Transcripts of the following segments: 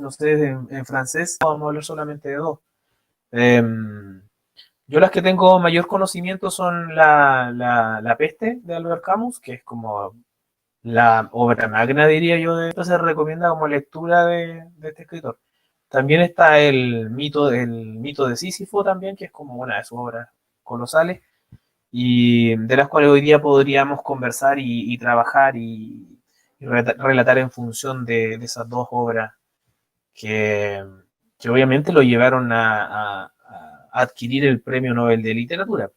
no sé, en francés vamos a hablar solamente de dos. Em, yo las que tengo mayor conocimiento son la Peste de Albert Camus, que es como la obra magna, diría yo, de esto se recomienda como lectura de este escritor. También está el mito de Sísifo también, que es como una de sus obras colosales, y de las cuales hoy día podríamos conversar y trabajar y relatar en función de esas dos obras que, que obviamente lo llevaron a adquirir el Premio Nobel de Literatura.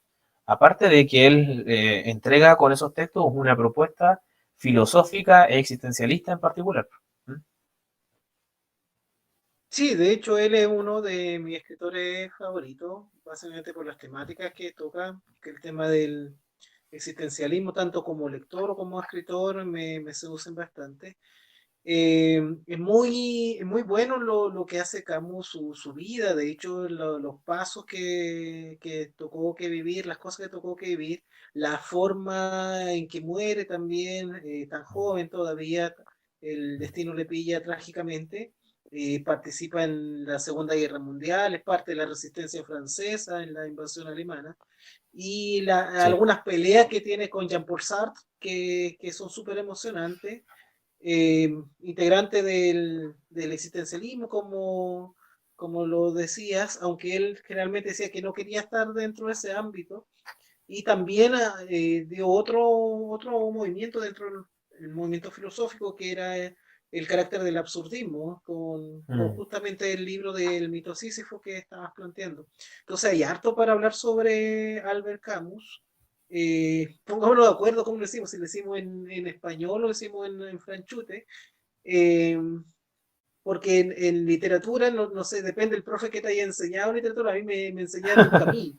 Aparte de que él entrega con esos textos una propuesta filosófica e existencialista en particular. ¿Mm? Sí, de hecho él es uno de mis escritores favoritos, básicamente por las temáticas que toca, que el tema del existencialismo, tanto como lector o como escritor, me seducen bastante. Es muy bueno lo que hace Camus, su vida, de hecho los pasos que tocó que vivir, las cosas que tocó que vivir, la forma en que muere también, tan joven todavía, el destino le pilla trágicamente. Participa en la Segunda Guerra Mundial, es parte de la resistencia francesa en la invasión alemana y Sí. algunas peleas que tiene con Jean-Paul Sartre que son súper emocionantes, integrante del existencialismo, como lo decías, aunque él generalmente decía que no quería estar dentro de ese ámbito, y también dio otro movimiento dentro del movimiento filosófico que era el carácter del absurdismo, con Mm. justamente el libro del mito Sísifo que estabas planteando. Entonces hay harto para hablar sobre Albert Camus. Pongámonos de acuerdo cómo lo decimos, si lo decimos en español o lo decimos en franchute, eh, porque en literatura, no sé, depende del profe que te haya enseñado literatura, a mí me enseñaron Camus.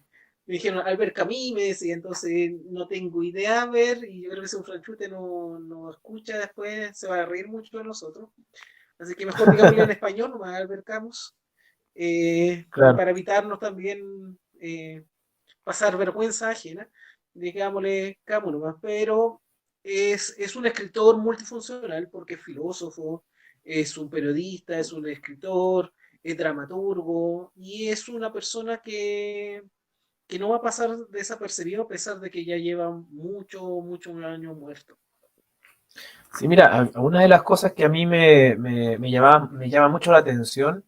Me dijeron Albert Camus, me decía, entonces no tengo idea, a ver, y yo creo que si un franchute no escucha después, se va a reír mucho de nosotros. Así que mejor digámosle en español, nomás Albert Camus, Claro. para evitarnos también pasar vergüenza ajena, digámosle Camus nomás, pero es un escritor multifuncional porque es filósofo, es un periodista, es un escritor, es dramaturgo y es una persona que no va a pasar desapercibido a pesar de que ya lleva mucho año muerto. Sí, mira, una de las cosas que a mí me llama mucho la atención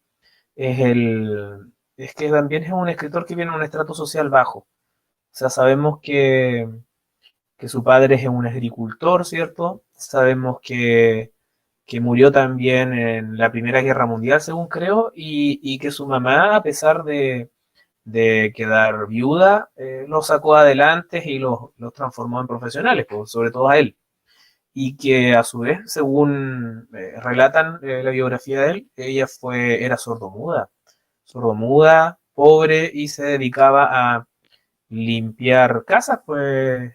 es que también es un escritor que viene de un estrato social bajo. O sea, sabemos que su padre es un agricultor, ¿cierto? Sabemos que murió también en la Primera Guerra Mundial, según creo, y que su mamá, a pesar de quedar viuda, los sacó adelante y los transformó en profesionales, pues, sobre todo a él. Y que a su vez, según relatan la biografía de él, era sordomuda, pobre y se dedicaba a limpiar casas, pues,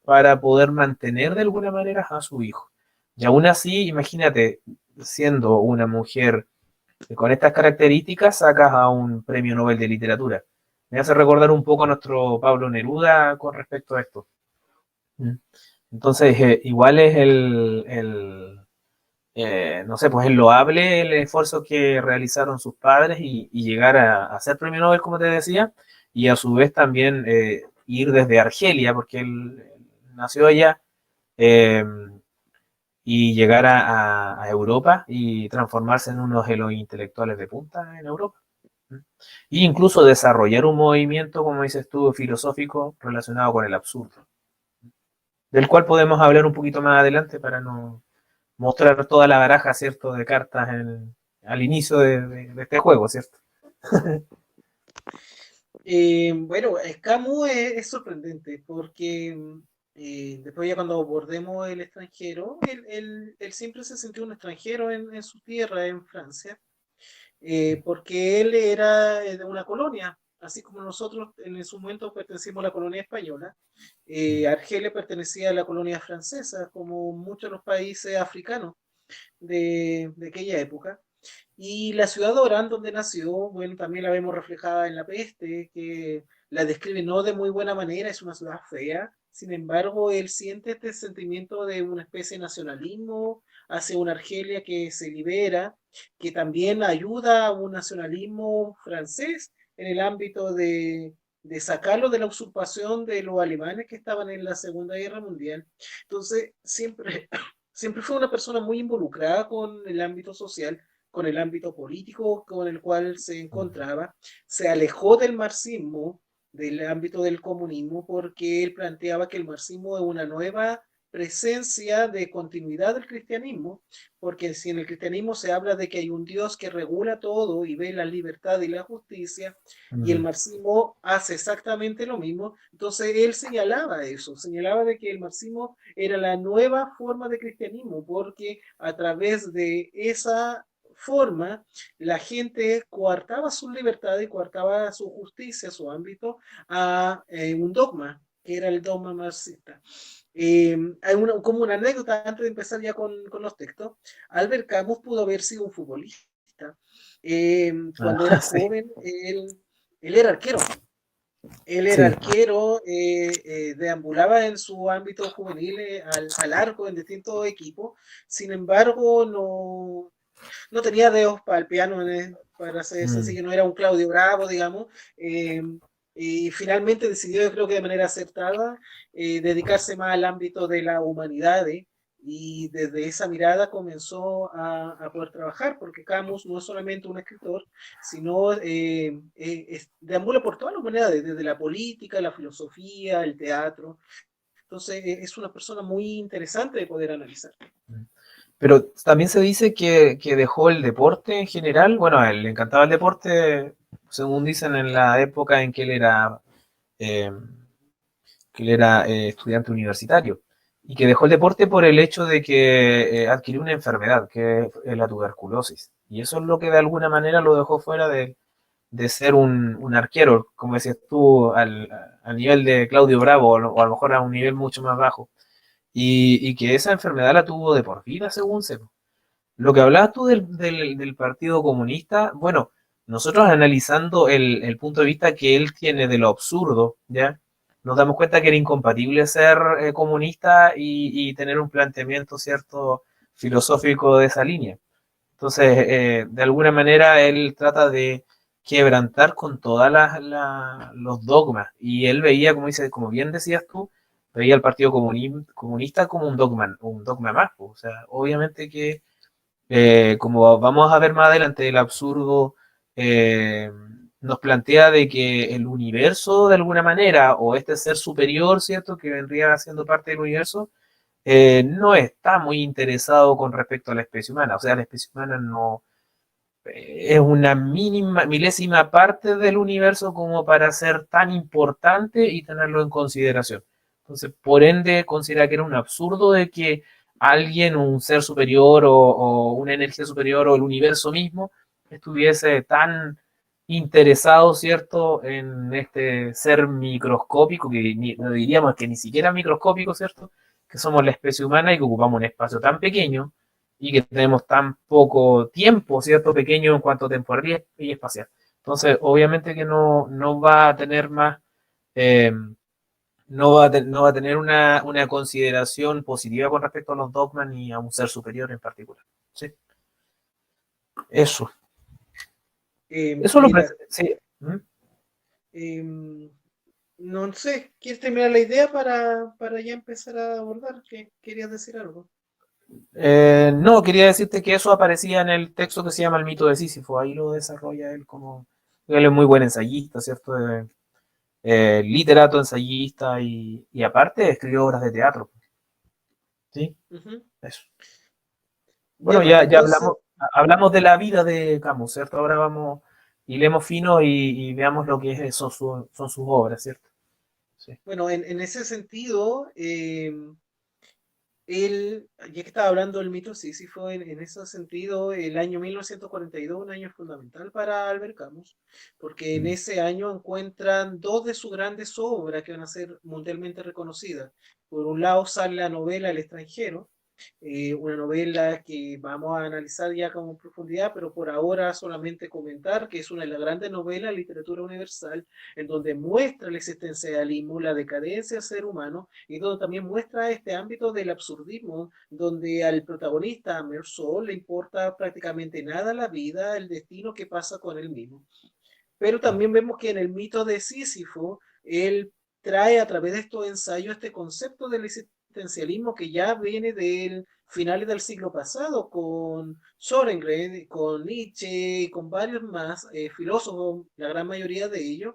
para poder mantener de alguna manera a su hijo. Y aún así, imagínate, siendo una mujer con estas características, sacas a un premio Nobel de literatura. Me hace recordar un poco a nuestro Pablo Neruda con respecto a esto. ¿Mm? Entonces, igual es no sé, pues es loable el esfuerzo que realizaron sus padres y llegar a ser premio Nobel, como te decía, y a su vez también ir desde Argelia, porque él nació allá, eh, y llegar a Europa y transformarse en uno de los intelectuales de punta en Europa. ¿Mm? E incluso desarrollar un movimiento, como dices tú, filosófico relacionado con el absurdo, del cual podemos hablar un poquito más adelante para no mostrar toda la baraja, ¿cierto?, de cartas al inicio de este juego, ¿cierto? Bueno, Camus es sorprendente porque después ya cuando abordemos el extranjero, él siempre se sintió un extranjero en su tierra, en Francia, porque él era de una colonia, así como nosotros en su momento pertenecimos a la colonia española. Argelia pertenecía a la colonia francesa, como muchos de los países africanos de aquella época. Y la ciudad de Orán, donde nació, bueno, también la vemos reflejada en La Peste, que la describe no de muy buena manera, es una ciudad fea, sin embargo, él siente este sentimiento de una especie de nacionalismo hacia una Argelia que se libera, que también ayuda a un nacionalismo francés en el ámbito de sacarlo de la usurpación de los alemanes que estaban en la Segunda Guerra Mundial. Entonces, siempre, siempre fue una persona muy involucrada con el ámbito social, con el ámbito político con el cual se encontraba. Se alejó del marxismo, del ámbito del comunismo, porque él planteaba que el marxismo es una nueva presencia de continuidad del cristianismo, porque si en el cristianismo se habla de que hay un Dios que regula todo y ve la libertad y la justicia, y el Mm, marxismo hace exactamente lo mismo, entonces él señalaba eso, señalaba de que el marxismo era la nueva forma de cristianismo, porque a través de esa forma la gente coartaba su libertad y coartaba su justicia, su ámbito, a un dogma, que era el dogma marxista. Hay como una anécdota antes de empezar ya con los textos. Albert Camus pudo haber sido un futbolista. Cuando era ah, sí, joven, él era arquero. Él era sí. arquero, deambulaba en su ámbito juvenil al arco en distintos equipos. Sin embargo, no tenía dedos para el piano, para ser Mm. sencillo, no era un Claudio Bravo, digamos. eh, y finalmente decidió, yo creo que de manera acertada, dedicarse más al ámbito de la humanidad, y desde esa mirada comenzó a poder trabajar, porque Camus no es solamente un escritor, sino deambula por todas las humanidades, desde la política, la filosofía, el teatro. Entonces, es una persona muy interesante de poder analizar. Pero también se dice que dejó el deporte en general. Bueno, a él le encantaba el deporte, según dicen, en la época en eh, que él era estudiante universitario. Y que dejó el deporte por el hecho de que adquirió una enfermedad, que es la tuberculosis. Y eso es lo que de alguna manera lo dejó fuera de ser un arquero, como decías tú, al nivel de Claudio Bravo, o a lo mejor a un nivel mucho más bajo. Y que esa enfermedad la tuvo de por vida, según se. Lo que hablabas tú del Partido Comunista, bueno, nosotros analizando el punto de vista que él tiene de lo absurdo, ¿ya? Nos damos cuenta que era incompatible ser comunista y tener un planteamiento, ¿cierto?, filosófico de esa línea. Entonces, de alguna manera, él trata de quebrantar con todos los dogmas. Y él veía, como dice, como bien decías tú, veía al Partido Comunista como un dogma más. Pues. O sea, obviamente que como vamos a ver más adelante, el absurdo eh, nos plantea de que el universo, de alguna manera, o este ser superior, ¿cierto?, que vendría siendo parte del universo, no está muy interesado con respecto a la especie humana. O sea, la especie humana no es una mínima, milésima parte del universo como para ser tan importante y tenerlo en consideración. Entonces, por ende, considera que era un absurdo de que alguien, un ser superior o una energía superior o el universo mismo estuviese tan interesado, ¿cierto?, en este ser microscópico, que no diríamos que ni siquiera microscópico, ¿cierto?, que somos la especie humana y que ocupamos un espacio tan pequeño y que tenemos tan poco tiempo, ¿cierto? Pequeño en cuanto a temporal y espacial. Entonces, obviamente que no va a tener más, eh, no va a tener una consideración positiva con respecto a los dogmas ni a un ser superior en particular. Sí, eso. Eso lo Mira, sí. ¿Mm? em, no sé, ¿quieres terminar la idea para ya empezar a abordar? ¿Qué querías decir algo? No, quería decirte que eso aparecía en el texto que se llama El mito de Sísifo. Ahí lo desarrolla él como. Él es muy buen ensayista, ¿cierto? Literato, ensayista y aparte escribió obras de teatro. ¿Sí? Ujú. Eso. Ya Bueno, pues, ya entonces, hablamos de la vida de Camus, ¿cierto? Ahora vamos y leemos fino y veamos lo que son sus obras, ¿cierto? Sí. bueno, en ese sentido, ya que estaba hablando del mito Sísifo, en ese sentido, el año 1942 un año fundamental para Albert Camus, porque en Mm. ese año encuentran dos de sus grandes obras que van a ser mundialmente reconocidas. Por un lado sale la novela El extranjero, una novela que vamos a analizar ya con profundidad, pero por ahora solamente comentar que es una de las grandes novelas de literatura universal, en donde muestra el existencialismo, la decadencia del ser humano, y donde también muestra este ámbito del absurdismo, donde al protagonista, a Meursault, le importa prácticamente nada la vida, el destino que pasa con él mismo. Pero también vemos que en el mito de Sísifo, él trae a través de estos ensayos este concepto del existencialismo que ya viene del finales del siglo pasado, con Sorengren, con Nietzsche y con varios más filósofos, la gran mayoría de ellos,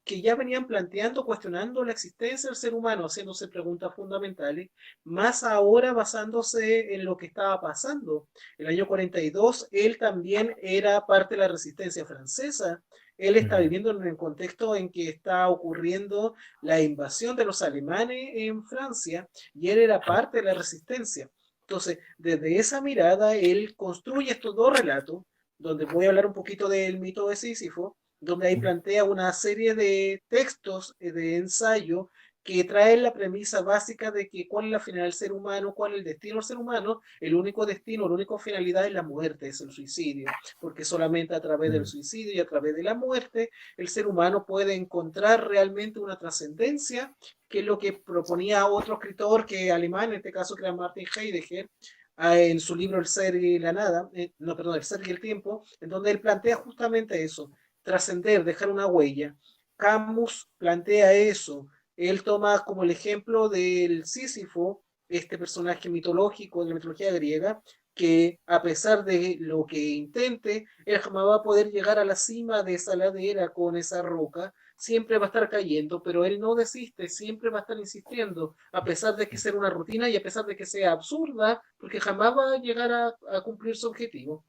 que ya venían planteando, cuestionando la existencia del ser humano, haciéndose preguntas fundamentales, más ahora basándose en lo que estaba pasando. El año 42, él también era parte de la resistencia francesa. Él está Mm, viviendo en el contexto en que está ocurriendo la invasión de los alemanes en Francia y él era parte de la resistencia. Entonces, desde esa mirada, él construye estos dos relatos, donde voy a hablar un poquito del mito de Sísifo, donde ahí mm, plantea una serie de textos de ensayo que traen la premisa básica de que cuál es la finalidad del ser humano, cuál es el destino del ser humano, el único destino, la única finalidad es la muerte, es el suicidio, porque solamente a través del mm, suicidio y a través de la muerte el ser humano puede encontrar realmente una trascendencia, que es lo que proponía otro escritor que alemán, en este caso que era Martin Heidegger, en su libro El ser y la nada, no, perdón, El ser y el tiempo, en donde él plantea justamente eso, trascender, dejar una huella. Camus plantea eso. Él toma como el ejemplo del Sísifo, este personaje mitológico de la mitología griega, que a pesar de lo que intente, él jamás va a poder llegar a la cima de esa ladera con esa roca, siempre va a estar cayendo, pero él no desiste, siempre va a estar insistiendo, a pesar de que sea una rutina y a pesar de que sea absurda, porque jamás va a llegar a cumplir su objetivo.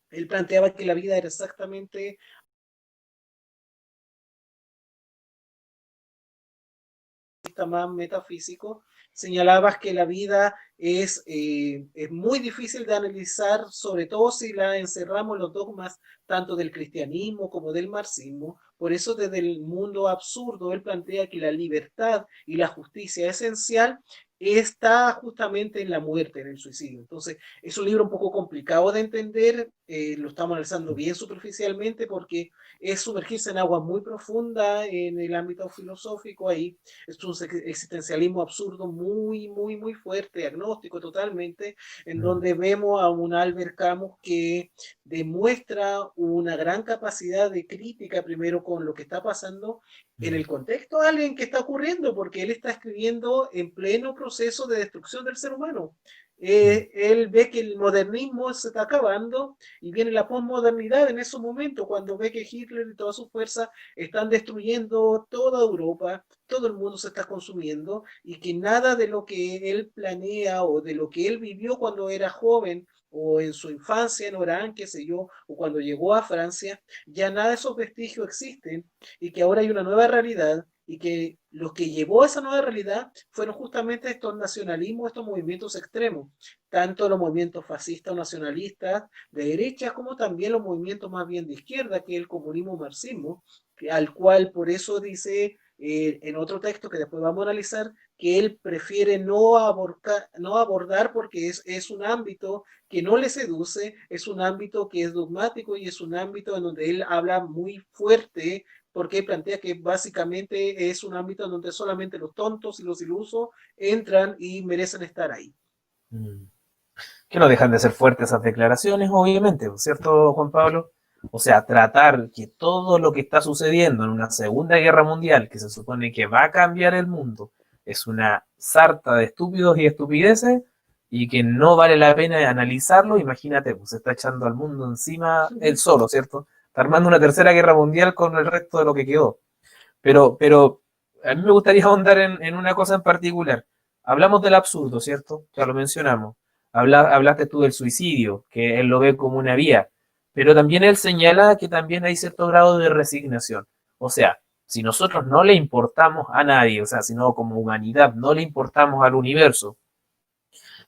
Él planteaba que la vida era exactamente más metafísico, señalabas que la vida es muy difícil de analizar, sobre todo si la encerramos en los dogmas tanto del cristianismo como del marxismo. Por eso desde el mundo absurdo él plantea que la libertad y la justicia esencial está justamente en la muerte, en el suicidio. Entonces, es un libro un poco complicado de entender, lo estamos analizando bien superficialmente porque es sumergirse en agua muy profunda en el ámbito filosófico ahí, es un existencialismo absurdo muy, muy, muy fuerte, agnóstico totalmente, en mm, donde vemos a un Albert Camus que demuestra una gran capacidad de crítica primero con lo que está pasando en mm, el contexto de alguien que está ocurriendo, porque él está escribiendo en pleno proceso de destrucción del ser humano. mm, Él ve que el modernismo se está acabando y viene la posmodernidad en esos momentos, cuando ve que Hitler y toda su fuerza están destruyendo toda Europa, todo el mundo se está consumiendo y que nada de lo que él planea o de lo que él vivió cuando era joven o en su infancia en Orán, qué sé yo, o cuando llegó a Francia, ya nada de esos vestigios existen y que ahora hay una nueva realidad y que los que llevó a esa nueva realidad fueron justamente estos nacionalismos, estos movimientos extremos, tanto los movimientos fascistas o nacionalistas de derecha como también los movimientos más bien de izquierda, que es el comunismo marxismo, al cual por eso dice en otro texto que después vamos a analizar, que él prefiere no abordar porque es un ámbito que no le seduce, es un ámbito que es dogmático y es un ámbito en donde él habla muy fuerte porque plantea que básicamente es un ámbito en donde solamente los tontos y los ilusos entran y merecen estar ahí. mm. Que no dejan de ser fuertes esas declaraciones, obviamente, ¿cierto, Juan Pablo? O sea, tratar que todo lo que está sucediendo en una Segunda Guerra Mundial, que se supone que va a cambiar el mundo, es una sarta de estúpidos y estupideces y que no vale la pena analizarlo, imagínate, pues se está echando al mundo encima él solo, ¿cierto? Está armando una tercera guerra mundial con el resto de lo que quedó. Pero a mí me gustaría ahondar en una cosa en particular. Hablamos del absurdo, ¿cierto? Ya lo mencionamos. Hablaste tú del suicidio, que él lo ve como una vía, pero también él señala que también hay cierto grado de resignación. O sea, si nosotros no le importamos a nadie, o sea, si no como humanidad no le importamos al universo,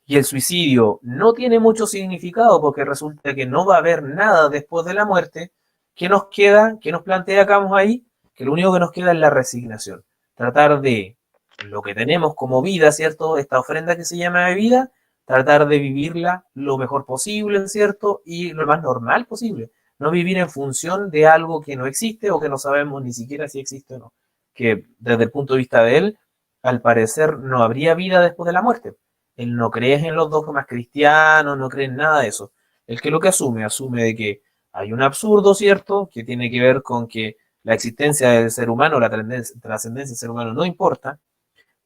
y el suicidio no tiene mucho significado porque resulta que no va a haber nada después de la muerte, ¿qué nos queda? ¿Qué nos plantea Camus ahí? Que lo único que nos queda es la resignación. Tratar de lo que tenemos como vida, ¿cierto? Esta ofrenda que se llama vida, tratar de vivirla lo mejor posible, ¿cierto? Y lo más normal posible. No vivir en función de algo que no existe o que no sabemos ni siquiera si existe o no. Que desde el punto de vista de él, al parecer no habría vida después de la muerte. Él no cree en los dogmas cristianos, no cree en nada de eso. El que lo que asume de que hay un absurdo, ¿cierto? Que tiene que ver con que la existencia del ser humano, la trascendencia del ser humano no importa,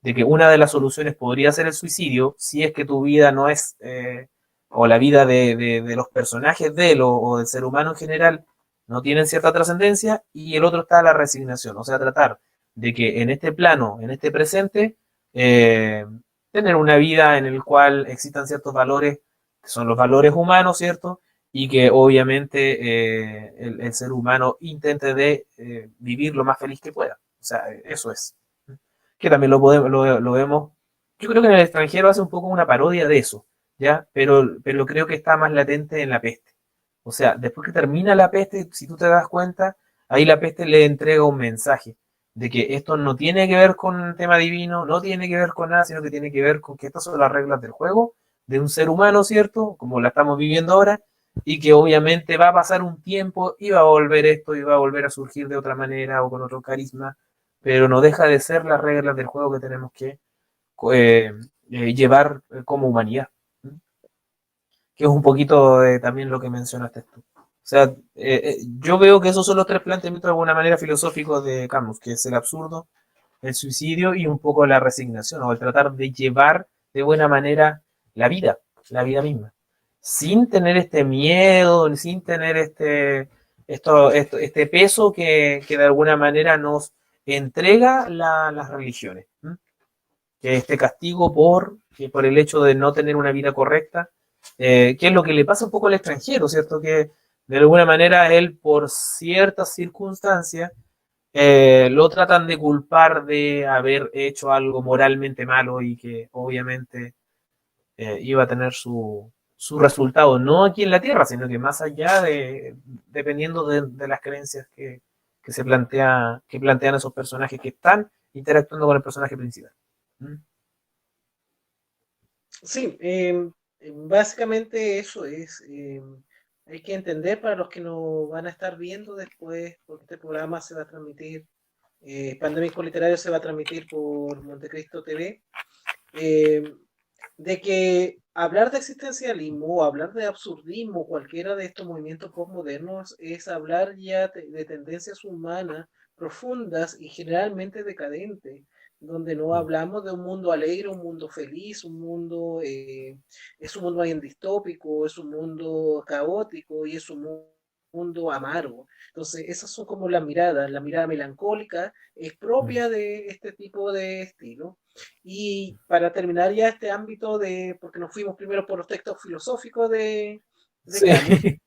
de que una de las soluciones podría ser el suicidio si es que tu vida no es, o la vida de los personajes de él o del ser humano en general no tienen cierta trascendencia, y el otro está la resignación, o sea, tratar de que en este plano, en este presente, eh, tener una vida en el cual existan ciertos valores, que son los valores humanos, ¿cierto? Y que obviamente el ser humano intente de vivir lo más feliz que pueda. O sea, eso es que también lo vemos. Yo creo que en el extranjero hace un poco una parodia de eso, ¿ya? Pero creo que está más latente en la peste. O sea, después que termina la peste, si tú te das cuenta, ahí la peste le entrega un mensaje de que esto no tiene que ver con un tema divino, no tiene que ver con nada, sino que tiene que ver con que estas son las reglas del juego de un ser humano, ¿cierto? Como la estamos viviendo ahora, y que obviamente va a pasar un tiempo y va a volver esto y va a volver a surgir de otra manera o con otro carisma, pero no deja de ser las reglas del juego que tenemos que eh, llevar como humanidad, que es un poquito también lo que mencionaste tú. O sea, yo veo que esos son los tres planteamientos de alguna manera filosóficos de Camus, que es el absurdo, el suicidio y un poco la resignación, o el tratar de llevar de buena manera la vida misma, sin tener este miedo, sin tener este peso que de alguna manera nos entrega las religiones, ¿m? Que este castigo por el hecho de no tener una vida correcta, que es lo que le pasa un poco al extranjero, ¿cierto? Que de alguna manera él, por ciertas circunstancias, lo tratan de culpar de haber hecho algo moralmente malo y que obviamente iba a tener su resultado, no aquí en la Tierra, sino que más allá dependiendo de las creencias que que plantean esos personajes que están interactuando con el personaje principal. ¿Mm? Sí, básicamente eso es. Hay que entender para los que nos van a estar viendo después, porque este programa se va a transmitir, Pandémico Literario se va a transmitir por Montecristo TV, eh, de que hablar de existencialismo o hablar de absurdismo, cualquiera de estos movimientos postmodernos, es hablar ya de tendencias humanas profundas y generalmente decadentes, donde no hablamos de un mundo alegre, un mundo feliz, un mundo, es un mundo bien distópico, es un mundo caótico y es un mundo amargo. Entonces, esas son como las miradas. La mirada melancólica es Mm. propia de este tipo de estilo. Y para terminar ya este ámbito de, porque nos fuimos primero por los textos filosóficos de Sí. Camus,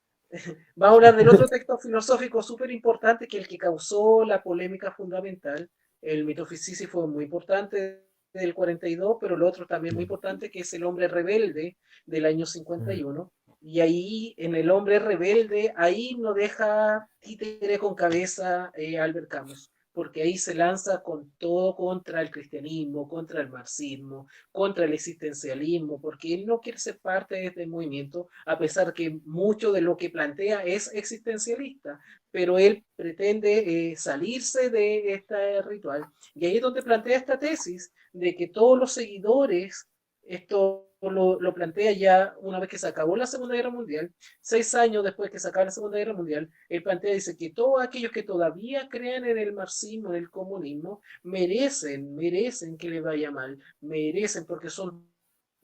vamos a hablar del otro texto filosófico súper importante, que es el que causó la polémica fundamental. El mito Sísifo fue muy importante del 42, pero el otro también muy importante, que es El hombre rebelde del año 51. Y ahí, en El hombre rebelde, ahí no deja títere con cabeza Albert Camus, porque ahí se lanza con todo contra el cristianismo, contra el marxismo, contra el existencialismo, porque él no quiere ser parte de este movimiento, a pesar que mucho de lo que plantea es existencialista, pero él pretende salirse de este ritual. Y ahí es donde plantea esta tesis de que todos los seguidores, esto lo plantea ya una vez que se acabó la Segunda Guerra Mundial, 6 años después que se acaba la Segunda Guerra Mundial, él plantea, dice que todos aquellos que todavía crean en el marxismo, en el comunismo, merecen que le vaya mal, merecen porque son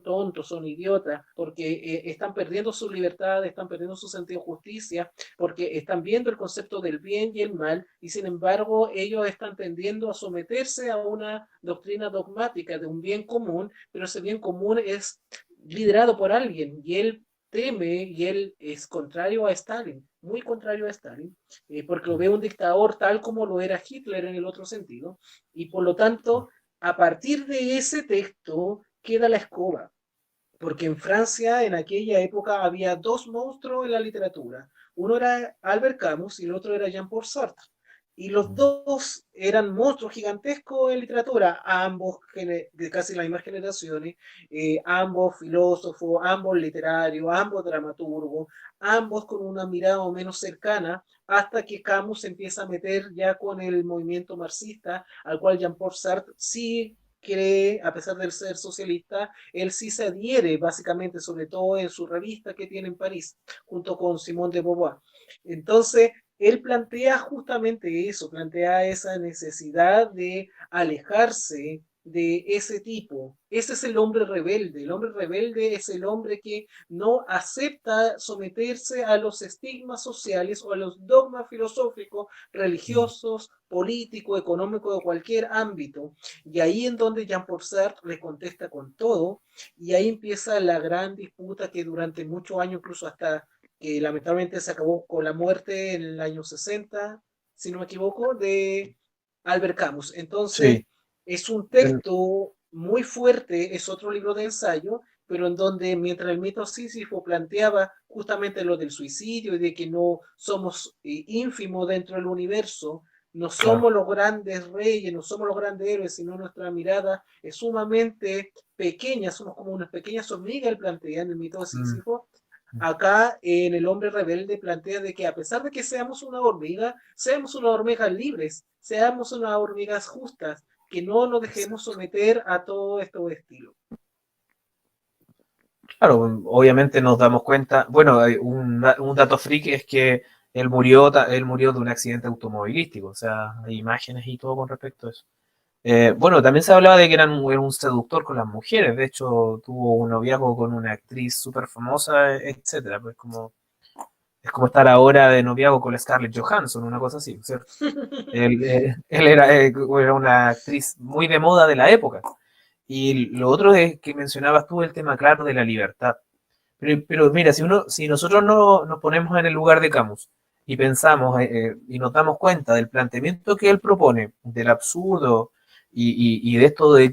tontos, son idiotas, porque están perdiendo su libertad, están perdiendo su sentido de justicia, porque están viendo el concepto del bien y el mal, y sin embargo ellos están tendiendo a someterse a una doctrina dogmática de un bien común, pero ese bien común es liderado por alguien, y él teme, y él es contrario a Stalin, muy contrario a Stalin, porque lo ve un dictador tal como lo era Hitler en el otro sentido, y por lo tanto, a partir de ese texto queda la escoba, porque en Francia en aquella época había dos monstruos en la literatura. Uno era Albert Camus y el otro era Jean-Paul Sartre. Y los dos eran monstruos gigantescos en literatura, ambos de casi las mismas generaciones, ambos filósofos, ambos literarios, ambos dramaturgos, ambos con una mirada o menos cercana, hasta que Camus se empieza a meter ya con el movimiento marxista, al cual Jean-Paul Sartre sí cree, a pesar de ser socialista, él sí se adhiere básicamente, sobre todo en su revista que tiene en París, junto con Simone de Beauvoir. Entonces, él plantea justamente eso, plantea esa necesidad de alejarse de ese tipo. Ese es el hombre rebelde. El hombre rebelde es el hombre que no acepta someterse a los estigmas sociales o a los dogmas filosóficos, religiosos, políticos, económicos de cualquier ámbito. Y ahí en donde Jean-Paul Sartre le contesta con todo, y ahí empieza la gran disputa que durante muchos años, incluso hasta que lamentablemente se acabó con la muerte en el año 60, si no me equivoco, de Albert Camus. Entonces, Sí. es un texto muy fuerte, es otro libro de ensayo, pero en donde mientras el mito Sísifo planteaba justamente lo del suicidio y de que no somos ínfimos dentro del universo, no Claro. somos los grandes reyes, no somos los grandes héroes, sino nuestra mirada es sumamente pequeña, somos como unas pequeñas hormigas, él plantea en el mito de Mm. Sísifo. Acá en El hombre rebelde plantea de que a pesar de que seamos unas hormigas libres, seamos unas hormigas justas, que no nos dejemos someter a todo estos estilos. Claro, obviamente nos damos cuenta, bueno, hay un dato freak es que él murió de un accidente automovilístico, o sea, hay imágenes y todo con respecto a eso. Bueno, también se hablaba de que era un seductor con las mujeres, de hecho tuvo un noviazgo con una actriz súper famosa, etcétera, pues es como estar ahora de noviazgo con la Scarlett Johansson, una cosa así, ¿cierto? Él era una actriz muy de moda de la época. Y lo otro es que mencionabas tú el tema claro de la libertad. Pero mira, si nosotros no nos ponemos en el lugar de Camus y pensamos y nos damos cuenta del planteamiento que él propone, del absurdo y de esto de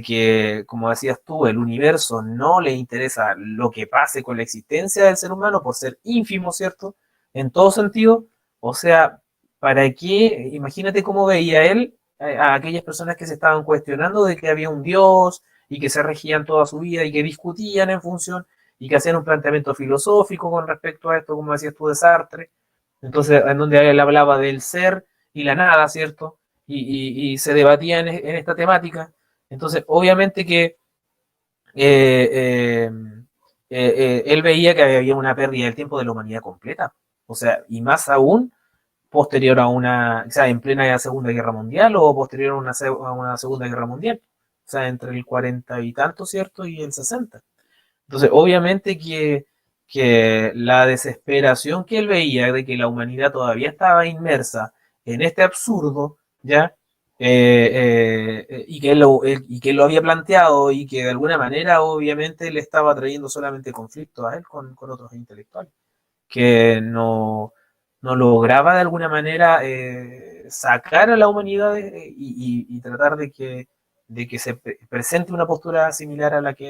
que, como decías tú, el universo no le interesa lo que pase con la existencia del ser humano por ser ínfimo, ¿cierto? En todo sentido, o sea, ¿para qué? Imagínate cómo veía él a aquellas personas que se estaban cuestionando de que había un Dios y que se regían toda su vida y que discutían en función y que hacían un planteamiento filosófico con respecto a esto, como decías tú, de Sartre. Entonces, en donde él hablaba del ser y la nada, ¿cierto? Y se debatía en esta temática. Entonces, obviamente que eh, eh, él veía que había una pérdida del tiempo de la humanidad completa. O sea, y más aún posterior a una, o sea, en plena Segunda Guerra Mundial o posterior a una Segunda Guerra Mundial. O sea, entre el 40 y tanto, ¿cierto? Y el 60. Entonces, obviamente que la desesperación que él veía de que la humanidad todavía estaba inmersa en este absurdo, ¿ya? Y que él lo había planteado y que de alguna manera obviamente le estaba trayendo solamente conflicto a él con otros intelectuales, que no lograba de alguna manera sacar a la humanidad y tratar de que se presente una postura similar a que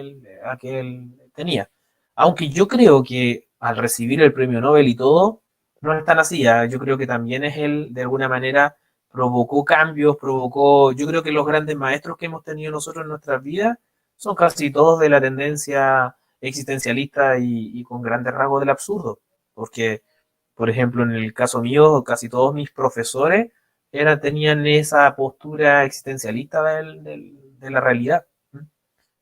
él tenía. Aunque yo creo que al recibir el premio Nobel y todo, no es tan así. Yo creo que también es él, de alguna manera, provocó cambios, yo creo que los grandes maestros que hemos tenido nosotros en nuestras vidas son casi todos de la tendencia existencialista y con grandes rasgos del absurdo. Porque, por ejemplo, en el caso mío, casi todos mis profesores tenían esa postura existencialista de la realidad.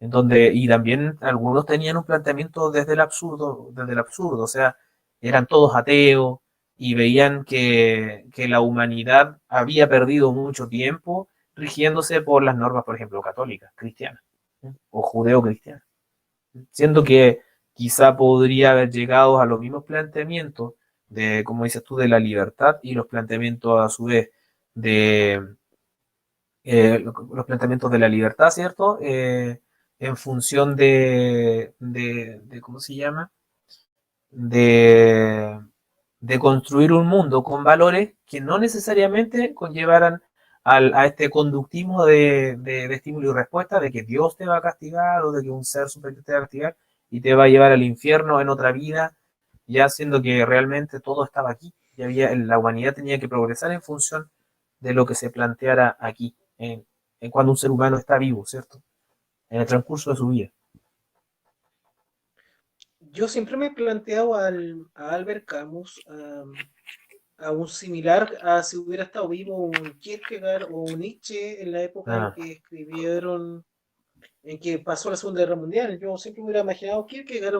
En donde, y también algunos tenían un planteamiento desde el absurdo, o sea, eran todos ateos y veían que la humanidad había perdido mucho tiempo rigiéndose por las normas, por ejemplo, católicas, cristianas, o judeo-cristianas, siendo que quizá podría haber llegado a los mismos planteamientos de, como dices tú, de la libertad y los planteamientos a su vez de los planteamientos de la libertad, ¿cierto? En función ¿cómo se llama? De, de construir un mundo con valores que no necesariamente conllevaran a este conductismo de estímulo y respuesta, de que Dios te va a castigar o de que un ser superior te va a castigar y te va a llevar al infierno en otra vida, ya siendo que realmente todo estaba aquí. y la humanidad tenía que progresar en función de lo que se planteara aquí, en cuando un ser humano está vivo, ¿cierto? En el transcurso de su vida. Yo siempre me he planteado a Albert Camus a un similar a si hubiera estado vivo un Kierkegaard o un Nietzsche en la época en Ah, que escribieron, en que pasó la Segunda Guerra Mundial. Yo siempre hubiera imaginado Kierkegaard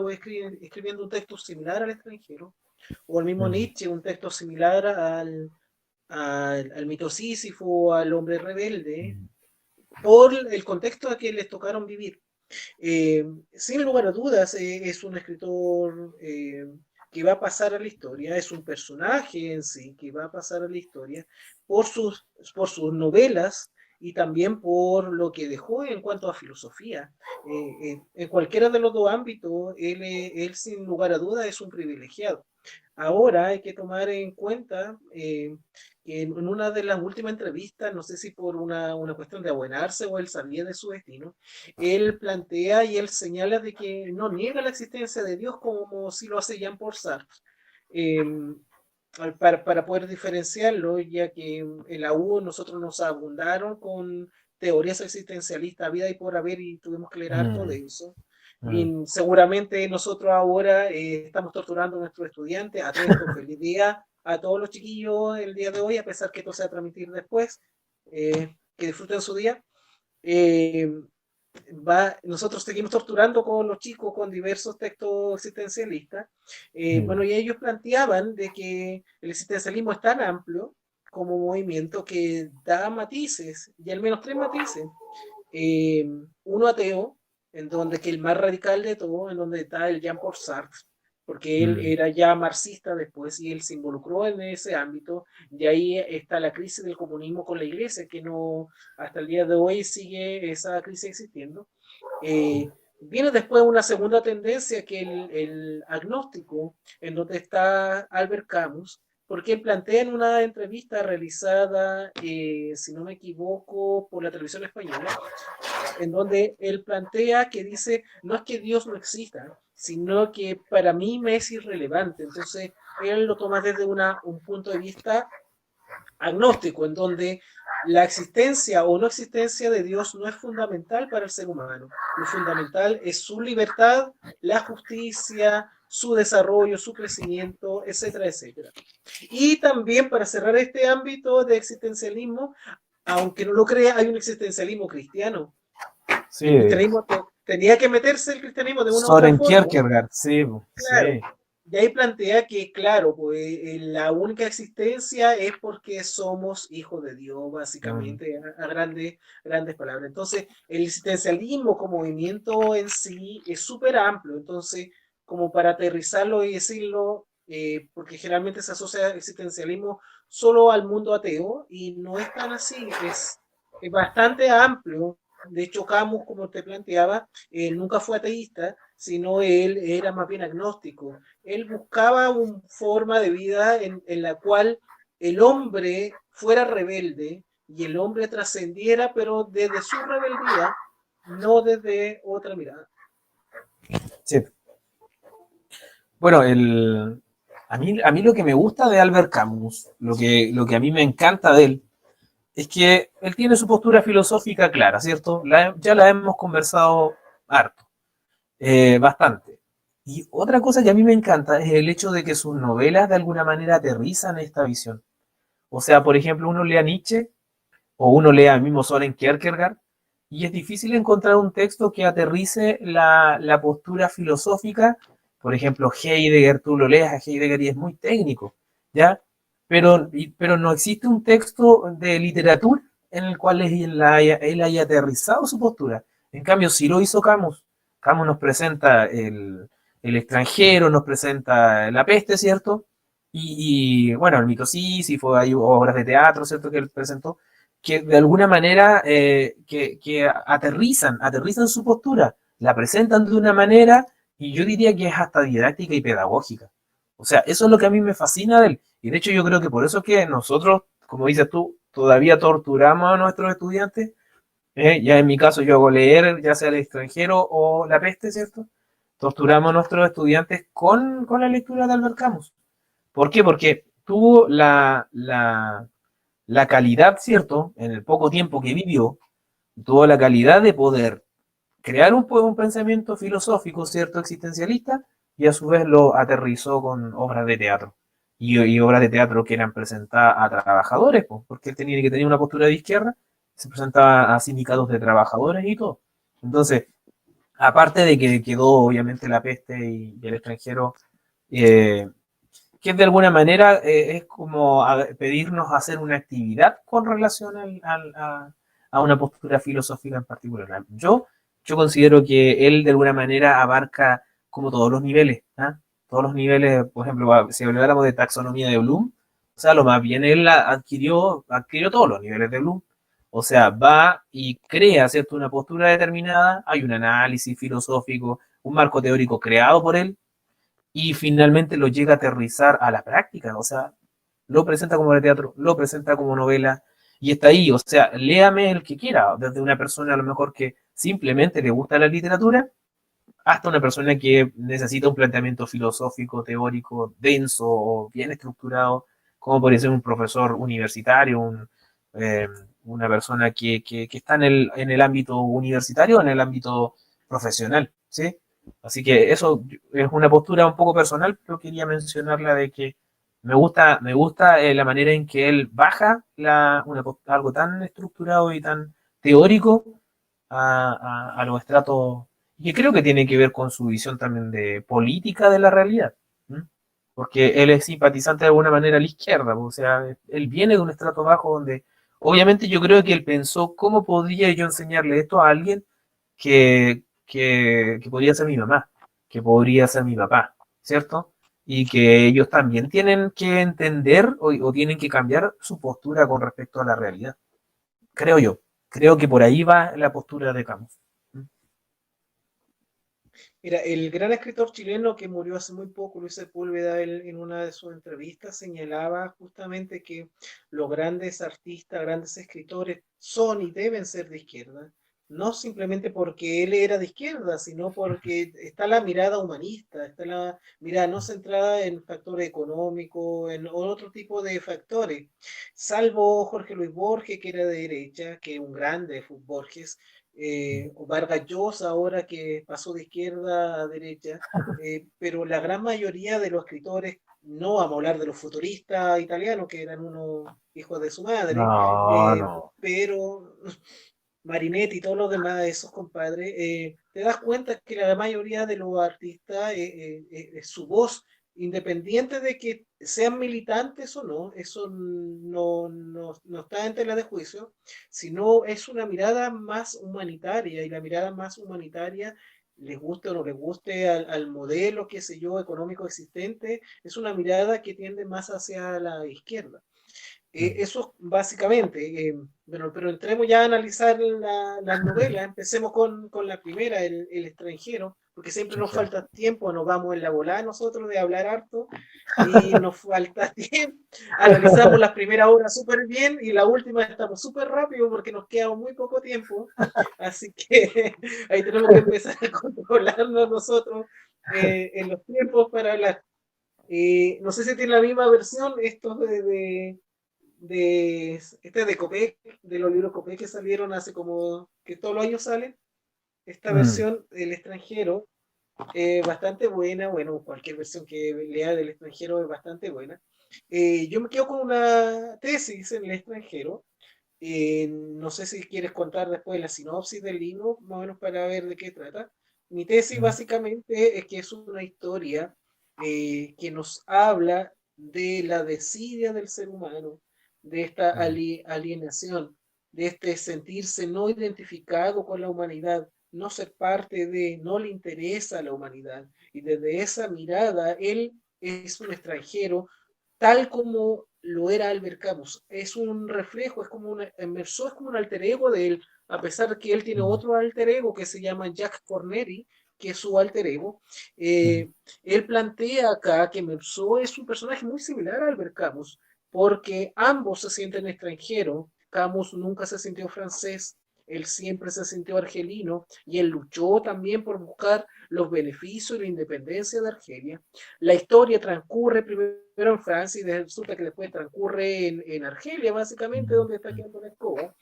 escribiendo un texto similar al extranjero, o el mismo mm, Nietzsche, un texto similar al mito Sísifo, al hombre rebelde, mm, por el contexto a que les tocaron vivir. Sin lugar a dudas, es un escritor que va a pasar a la historia, es un personaje en sí que va a pasar a la historia por por sus novelas y también por lo que dejó en cuanto a filosofía. En cualquiera de los dos ámbitos, él sin lugar a dudas es un privilegiado. Ahora hay que tomar en cuenta que en una de las últimas entrevistas, no sé si por una cuestión de abuenarse o él sabía de su destino, él plantea y él señala de que no niega la existencia de Dios como si lo hace Jean-Paul Sartre. Eh, para poder diferenciarlo, ya que en la U nosotros nos abundaron con teorías existencialistas a vida y por haber y tuvimos que leer harto mm, de eso. mm. Y seguramente nosotros ahora estamos torturando a nuestros estudiantes. A todo esto, feliz día a todos los chiquillos el día de hoy, a pesar que esto se va a transmitir después. Que disfruten su día. Eh, Nosotros seguimos torturando con los chicos con diversos textos existencialistas. Mm. Bueno, y ellos planteaban de que el existencialismo es tan amplio como movimiento que da matices, y al menos tres matices. Eh, Uno ateo, en donde que el más radical de todo, en donde está el Jean-Paul Sartre, porque él Mm. era ya marxista después y él se involucró en ese ámbito, y ahí está la crisis del comunismo con la iglesia, que no, hasta el día de hoy sigue esa crisis existiendo. Viene después una segunda tendencia que el agnóstico, en donde está Albert Camus, porque él plantea en una entrevista realizada, si no me equivoco, por la televisión española, en donde él plantea que dice, no es que Dios no exista, sino que para mí me es irrelevante. Entonces, él lo toma desde un punto de vista agnóstico, en donde la existencia o no existencia de Dios no es fundamental para el ser humano. Lo fundamental es su libertad, la justicia, su desarrollo, su crecimiento, etcétera, etcétera. Y también para cerrar este ámbito de existencialismo, aunque no lo crea, hay un existencialismo cristiano. El Sí, cristianismo tenía que meterse el cristianismo de una u otra Soren forma. Kierkegaard, sí, sí. Claro. Y ahí plantea que, claro, pues la única existencia es porque somos hijos de Dios, Mm, básicamente, a grandes palabras. Entonces, el existencialismo como movimiento en sí es súper amplio. Entonces, como para aterrizarlo y decirlo, porque generalmente se asocia el existencialismo solo al mundo ateo, y no es tan así, es bastante amplio. De hecho, Camus, como te planteaba, nunca fue ateísta, sino él era más bien agnóstico. Él buscaba una forma de vida en la cual el hombre fuera rebelde y el hombre trascendiera, pero desde su rebeldía, no desde otra mirada. sí. Bueno, a mí lo que me gusta de Albert Camus, lo que a mí me encanta de él, es que él tiene su postura filosófica clara, ¿cierto? Ya la hemos conversado harto, bastante. Y otra cosa que a mí me encanta es el hecho de que sus novelas de alguna manera aterrizan esta visión. O sea, por ejemplo, uno lee a Nietzsche o uno lee al mismo Soren Kierkegaard y es difícil encontrar un texto que aterrice la postura filosófica. Por ejemplo, Heidegger, tú lo lees a Heidegger y es muy técnico, ¿ya? Pero no existe un texto de literatura en el cual él haya aterrizado su postura. En cambio, si lo hizo Camus, Camus nos presenta el extranjero, nos presenta la peste, ¿cierto? Bueno, el mito Sísifo, hay obras de teatro, ¿cierto? Que él presentó, que de alguna manera que aterrizan su postura, la presentan de una manera y yo diría que es hasta didáctica y pedagógica. O sea, eso es lo que a mí me fascina de él. Y de hecho yo creo que por eso es que nosotros, como dices tú, todavía torturamos a nuestros estudiantes. Ya en mi caso yo hago leer, ya sea el extranjero o la peste, ¿cierto? Torturamos a nuestros estudiantes con la lectura de Albert Camus. ¿Por qué? Porque tuvo la calidad, ¿cierto? En el poco tiempo que vivió, tuvo la calidad de poder crear un pensamiento filosófico, ¿cierto? Existencialista, y a su vez lo aterrizó con obras de teatro. Y obras de teatro que eran presentadas a trabajadores, pues, porque él tenía que tener una postura de izquierda, se presentaba a sindicatos de trabajadores y todo. Entonces, aparte de que quedó obviamente la peste y el extranjero, eh, que de alguna manera es como pedirnos hacer una actividad con relación a una postura filosófica en particular. Yo considero que él de alguna manera abarca como todos los niveles, ¿ah? Todos los niveles, por ejemplo, si habláramos de taxonomía de Bloom, o sea, lo más bien él adquirió todos los niveles de Bloom. O sea, va y crea, ¿cierto?, una postura determinada, hay un análisis filosófico, un marco teórico creado por él, y finalmente lo llega a aterrizar a la práctica, o sea, lo presenta como de teatro, lo presenta como novela, y está ahí, o sea, léame el que quiera, desde una persona a lo mejor que simplemente le gusta la literatura, hasta una persona que necesita un planteamiento filosófico, teórico, denso o bien estructurado, como podría ser un profesor universitario, eh, una persona que está en el ámbito universitario o en el ámbito profesional, ¿sí? Así que eso es una postura un poco personal, pero quería mencionarla de que me gusta la manera en que él baja algo tan estructurado y tan teórico a los estratos, y que creo que tiene que ver con su visión también de política de la realidad, ¿m? Porque él es simpatizante de alguna manera a la izquierda, o sea, él viene de un estrato bajo donde obviamente yo creo que él pensó cómo podría yo enseñarle esto a alguien que podría ser mi mamá, que podría ser mi papá, ¿cierto? Y que ellos también tienen que entender o tienen que cambiar su postura con respecto a la realidad. Creo yo. Creo que por ahí va la postura de Camus. Mira, el gran escritor chileno que murió hace muy poco, Luis Sepúlveda, él en una de sus entrevistas señalaba justamente que los grandes artistas, grandes escritores son y deben ser de izquierda, no simplemente porque él era de izquierda, sino porque está la mirada humanista, está la mirada no centrada en factores económicos, en otro tipo de factores, salvo Jorge Luis Borges, que era de derecha, que es un grande Borges, o Vargas Llosa ahora que pasó de izquierda a derecha, pero la gran mayoría de los escritores, no vamos a hablar de los futuristas italianos que eran unos hijos de su madre, No, no. pero Marinetti y todos los demás, esos compadres, te das cuenta que la mayoría de los artistas, su voz, independiente de que sean militantes o no, eso no está en tela de juicio, sino es una mirada más humanitaria, y la mirada más humanitaria, les guste o no les guste al modelo, qué sé yo, económico existente, es una mirada que tiende más hacia la izquierda. Eso básicamente, bueno, pero entremos ya a analizar las novelas. Empecemos con la primera, el extranjero, porque siempre nos Extranjero. falta tiempo, nos vamos en la volada nosotros de hablar harto y nos falta tiempo. Analizamos las primeras horas súper bien y la última estamos súper rápido porque nos queda muy poco tiempo. Así que ahí tenemos que empezar a controlarnos nosotros en los tiempos para hablar. No sé si tiene la misma versión, estos de Copec, de los libros Copec que salieron hace como que todos los años salen. Esta Mm, versión del extranjero bastante buena. Bueno, cualquier versión que lea del extranjero es bastante buena. Yo me quedo con una tesis en el extranjero. No sé si quieres contar después la sinopsis del libro, más o menos para ver de qué trata. Mi tesis mm, básicamente es que es una historia que nos habla de la desidia del ser humano, de esta mm, alienación, de este sentirse no identificado con la humanidad, no ser parte de, no le interesa la humanidad. Y desde esa mirada, él es un extranjero tal como lo era Albert Camus. Es un reflejo, es como una, Meursault es como un alter ego de él, a pesar de que él tiene mm, otro alter ego que se llama Jack Cornery, que es su alter ego. mm, Él plantea acá que Meursault es un personaje muy similar a Albert Camus, porque ambos se sienten extranjeros. Camus nunca se sintió francés, él siempre se sintió argelino y él luchó también por buscar los beneficios y la independencia de Argelia. La historia transcurre primero en Francia y resulta que después transcurre en Argelia, básicamente, donde está quedando la escoba.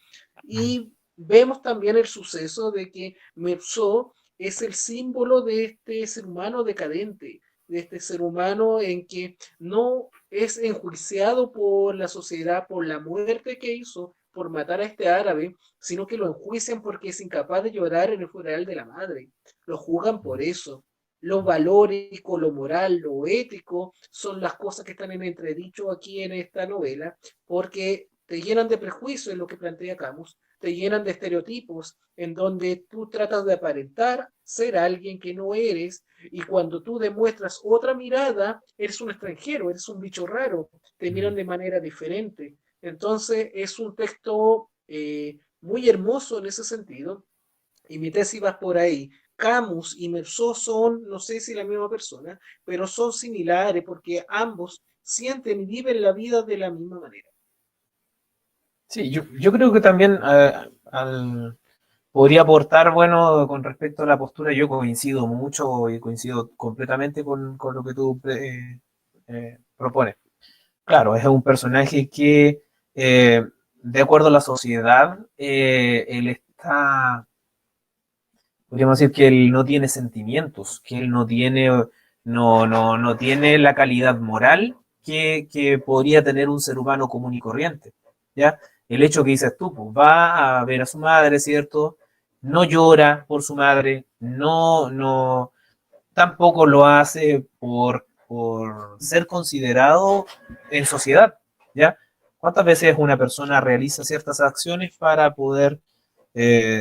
Y vemos también el suceso de que Merceau es el símbolo de este ser humano decadente, de este ser humano en que no es enjuiciado por la sociedad por la muerte que hizo, por matar a este árabe, sino que lo enjuician porque es incapaz de llorar en el funeral de la madre. Lo juzgan por eso. Lo valórico, lo moral, lo ético son las cosas que están en entredicho aquí en esta novela, porque te llenan de prejuicios en lo que plantea Camus, te llenan de estereotipos en donde tú tratas de aparentar ser alguien que no eres y cuando tú demuestras otra mirada, eres un extranjero, eres un bicho raro, te miran de manera diferente. Entonces es un texto muy hermoso en ese sentido y mi tesis va por ahí. Camus y Meursault son, no sé si la misma persona, pero son similares porque ambos sienten y viven la vida de la misma manera. Sí, yo creo que también podría aportar, bueno, con respecto a la postura, yo coincido mucho y coincido completamente con lo que tú propones. Claro, es un personaje que, de acuerdo a la sociedad, él está, podríamos decir que él no tiene sentimientos, que él no tiene la calidad moral que podría tener un ser humano común y corriente, ¿ya? El hecho que dices tú, pues, va a ver a su madre, ¿cierto? No llora por su madre, tampoco lo hace por ser considerado en sociedad, ¿ya? ¿Cuántas veces una persona realiza ciertas acciones para poder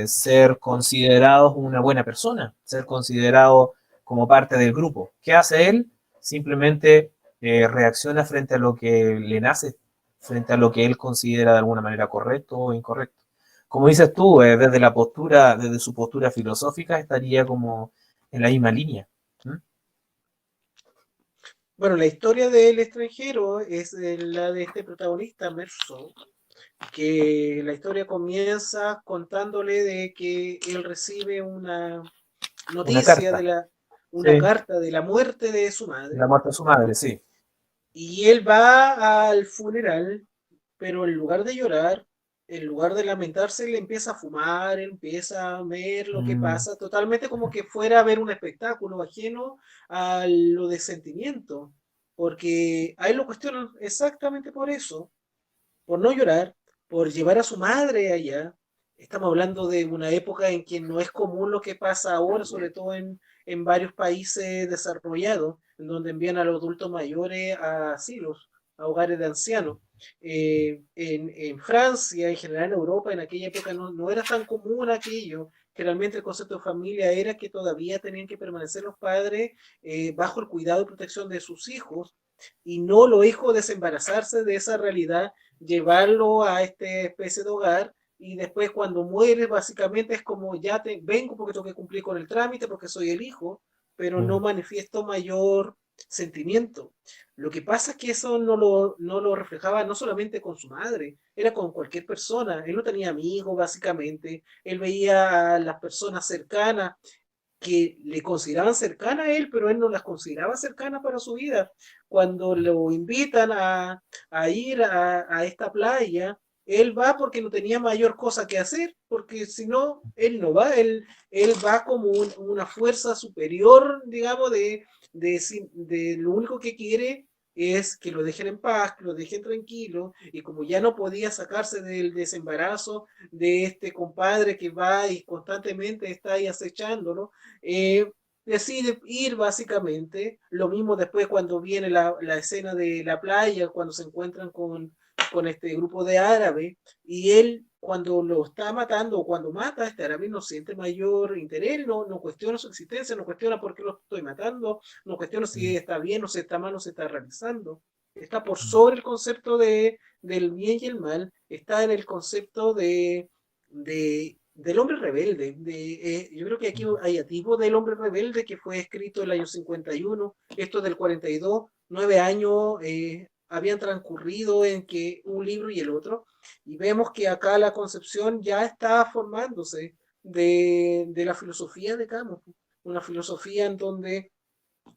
ser considerado una buena persona, ser considerado como parte del grupo? ¿Qué hace él? Simplemente reacciona frente a lo que le nace, frente a lo que él considera de alguna manera correcto o incorrecto. Como dices tú, desde su postura filosófica, estaría como en la misma línea. ¿Mm? Bueno, la historia del extranjero es la de este protagonista, Merceau, que la historia comienza contándole de que él recibe una Una noticia carta, una sí, carta de la muerte de su la madre, muerte de su madre, sí. y él va al funeral, pero en lugar de llorar, en lugar de lamentarse, le empieza a fumar, empieza a ver lo que Mm, pasa, totalmente como que fuera a ver un espectáculo ajeno a lo de sentimiento, porque a él lo cuestionan exactamente por eso, por no llorar, por llevar a su madre allá. Estamos hablando de una época en que no es común lo que pasa ahora, sobre todo en varios países desarrollados, en donde envían a los adultos mayores a asilos, a hogares de ancianos. En Francia, en general en Europa, en aquella época no era tan común aquello. Generalmente el concepto de familia era que todavía tenían que permanecer los padres bajo el cuidado y protección de sus hijos y no los hijos desembarazarse de esa realidad, llevarlo a esta especie de hogar y después cuando muere básicamente es como ya vengo porque tengo que cumplir con el trámite porque soy el hijo, pero no mm, manifiesto mayor sentimiento. Lo que pasa es que eso no lo reflejaba no solamente con su madre, era con cualquier persona. Él no tenía amigos, básicamente. Él veía a las personas cercanas que le consideraban cercana a él, pero él no las consideraba cercanas para su vida. Cuando lo invitan a ir a esta playa, él va porque no tenía mayor cosa que hacer, porque si no, él no va, él va como una fuerza superior, digamos, de lo único que quiere es que lo dejen en paz, que lo dejen tranquilo, y como ya no podía sacarse del desembarazo de este compadre que va y constantemente está ahí acechándolo, decide ir básicamente. Lo mismo después cuando viene la escena de la playa, cuando se encuentran con este grupo de árabes, y él cuando lo está matando o cuando mata a este árabe no siente mayor interés, no cuestiona su existencia, no cuestiona por qué lo estoy matando, no cuestiona si mm, está bien o si está mal o si está realizando. Está por mm, sobre el concepto del bien y el mal, está en el concepto del hombre rebelde. Yo creo que aquí mm. hay activo del hombre rebelde que fue escrito en el año 51, esto del 42, 9 años habían transcurrido en que un libro y el otro, y vemos que acá la concepción ya está formándose de la filosofía de Camus, una filosofía en donde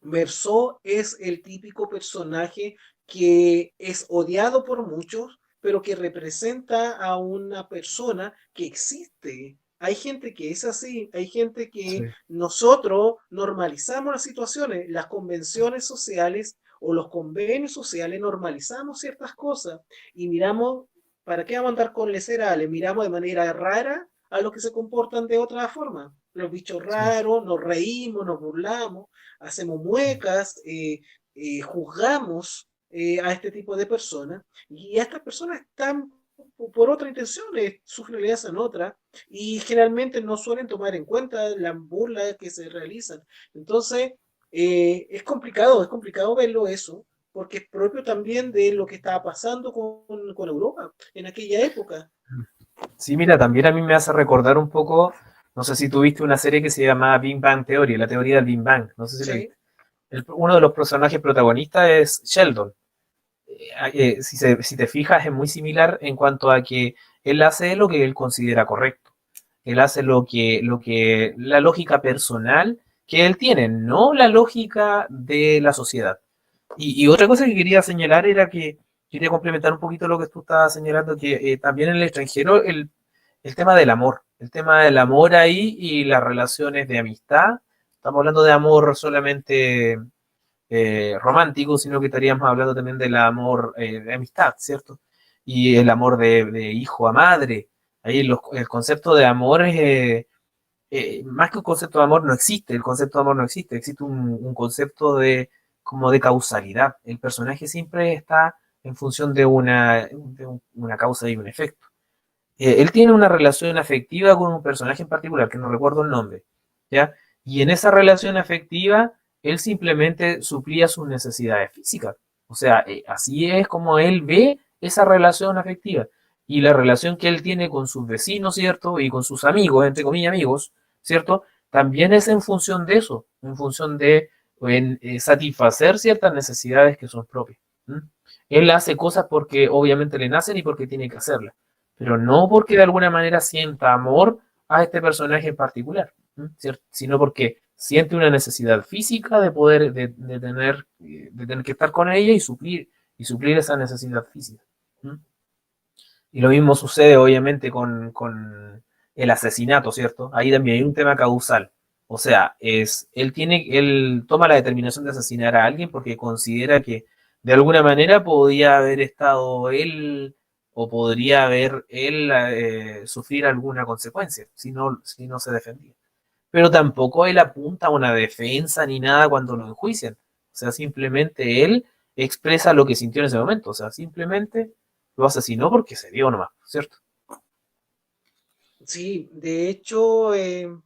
Meursault es el típico personaje que es odiado por muchos, pero que representa a una persona que existe. Hay gente que es así, hay gente Sí, que nosotros normalizamos las situaciones, las convenciones sociales o los convenios sociales, normalizamos ciertas cosas y miramos, ¿para qué vamos a andar con lecerales? Miramos de manera rara a los que se comportan de otra forma. Los bichos sí. raros, nos reímos, nos burlamos, hacemos muecas, juzgamos a este tipo de personas y estas personas están por otra intención, sus finalidades son otras y generalmente no suelen tomar en cuenta las burlas que se realizan. Entonces, es complicado verlo eso, porque es propio también de lo que estaba pasando con Europa en aquella época. Sí, mira, también a mí me hace recordar un poco, no sé si tuviste una serie que se llama Big Bang Theory, la teoría del Big Bang, no sé si la Sí, viste. Uno de los personajes protagonistas es Sheldon. Si te fijas, es muy similar en cuanto a que él hace lo que él considera correcto. Él hace la lógica personal que él tiene, no la lógica de la sociedad. Y otra cosa que quería señalar era que quería complementar un poquito lo que tú estabas señalando, que también en el extranjero el el tema del amor ahí y las relaciones de amistad, estamos hablando de amor solamente romántico, sino que estaríamos hablando también del amor de amistad, ¿cierto? Y el amor de hijo a madre. Ahí el concepto de amor es, más que un concepto de amor no existe, el concepto de amor no existe, existe un concepto de como de causalidad. El personaje siempre está en función una causa y un efecto. Él tiene una relación afectiva con un personaje en particular, que no recuerdo el nombre, ¿ya? Y en esa relación afectiva, él simplemente suplía sus necesidades físicas. O sea, así es como él ve esa relación afectiva. Y la relación que él tiene con sus vecinos, ¿cierto? Y con sus amigos, entre comillas amigos, ¿cierto? También es en función de eso, en función de satisfacer ciertas necesidades que son propias. ¿M? Él hace cosas porque obviamente le nacen y porque tiene que hacerlas, pero no porque de alguna manera sienta amor a este personaje en particular, ¿cierto? Sino porque siente una necesidad física de poder, de tener que estar con ella y suplir esa necesidad física. ¿Mm? Y lo mismo sucede obviamente con el asesinato, ¿cierto? Ahí también hay un tema causal. O sea, él toma la determinación de asesinar a alguien porque considera que de alguna manera podía haber estado él o podría haber él sufrir alguna consecuencia si no se defendía. Pero tampoco él apunta a una defensa ni nada cuando lo enjuician. O sea, simplemente él expresa lo que sintió en ese momento. O sea, simplemente lo asesinó porque se dio nomás, ¿cierto? sí, de hecho, de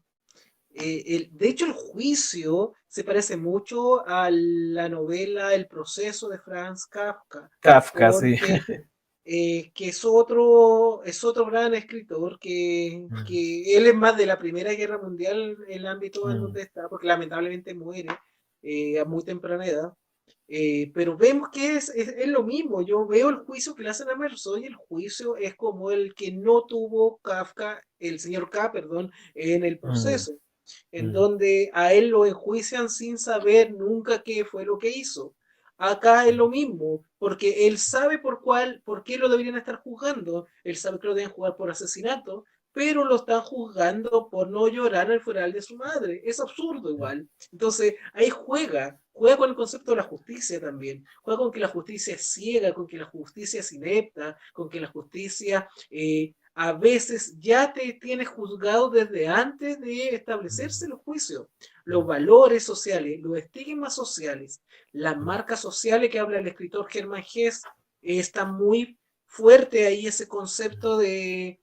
hecho, el juicio se parece mucho a la novela El proceso de Franz Kafka, Kafka, sí. porque que es otro gran escritor, Mm, que él es más de la Primera Guerra Mundial, el ámbito en mm, donde está, porque lamentablemente muere a muy temprana edad. Pero vemos que es lo mismo. Yo veo el juicio que le hacen a Merzo y el juicio es como el que no tuvo Kafka, el señor K, perdón, en el mm, proceso, en mm, donde a él lo enjuician sin saber nunca qué fue lo que hizo. Acá es lo mismo, porque él sabe por qué lo deberían estar juzgando. Él sabe que lo deben juzgar por asesinato, pero lo están juzgando por no llorar al funeral de su madre. Es absurdo igual. Entonces, ahí juega con el concepto de la justicia también, juega con que la justicia es ciega, con que la justicia es inepta, con que la justicia a veces ya te tiene juzgado desde antes de establecerse mm, el juicio. Los mm, valores sociales, los estigmas sociales, las mm, marcas sociales que habla el escritor Germán Hesse, está muy fuerte ahí ese concepto de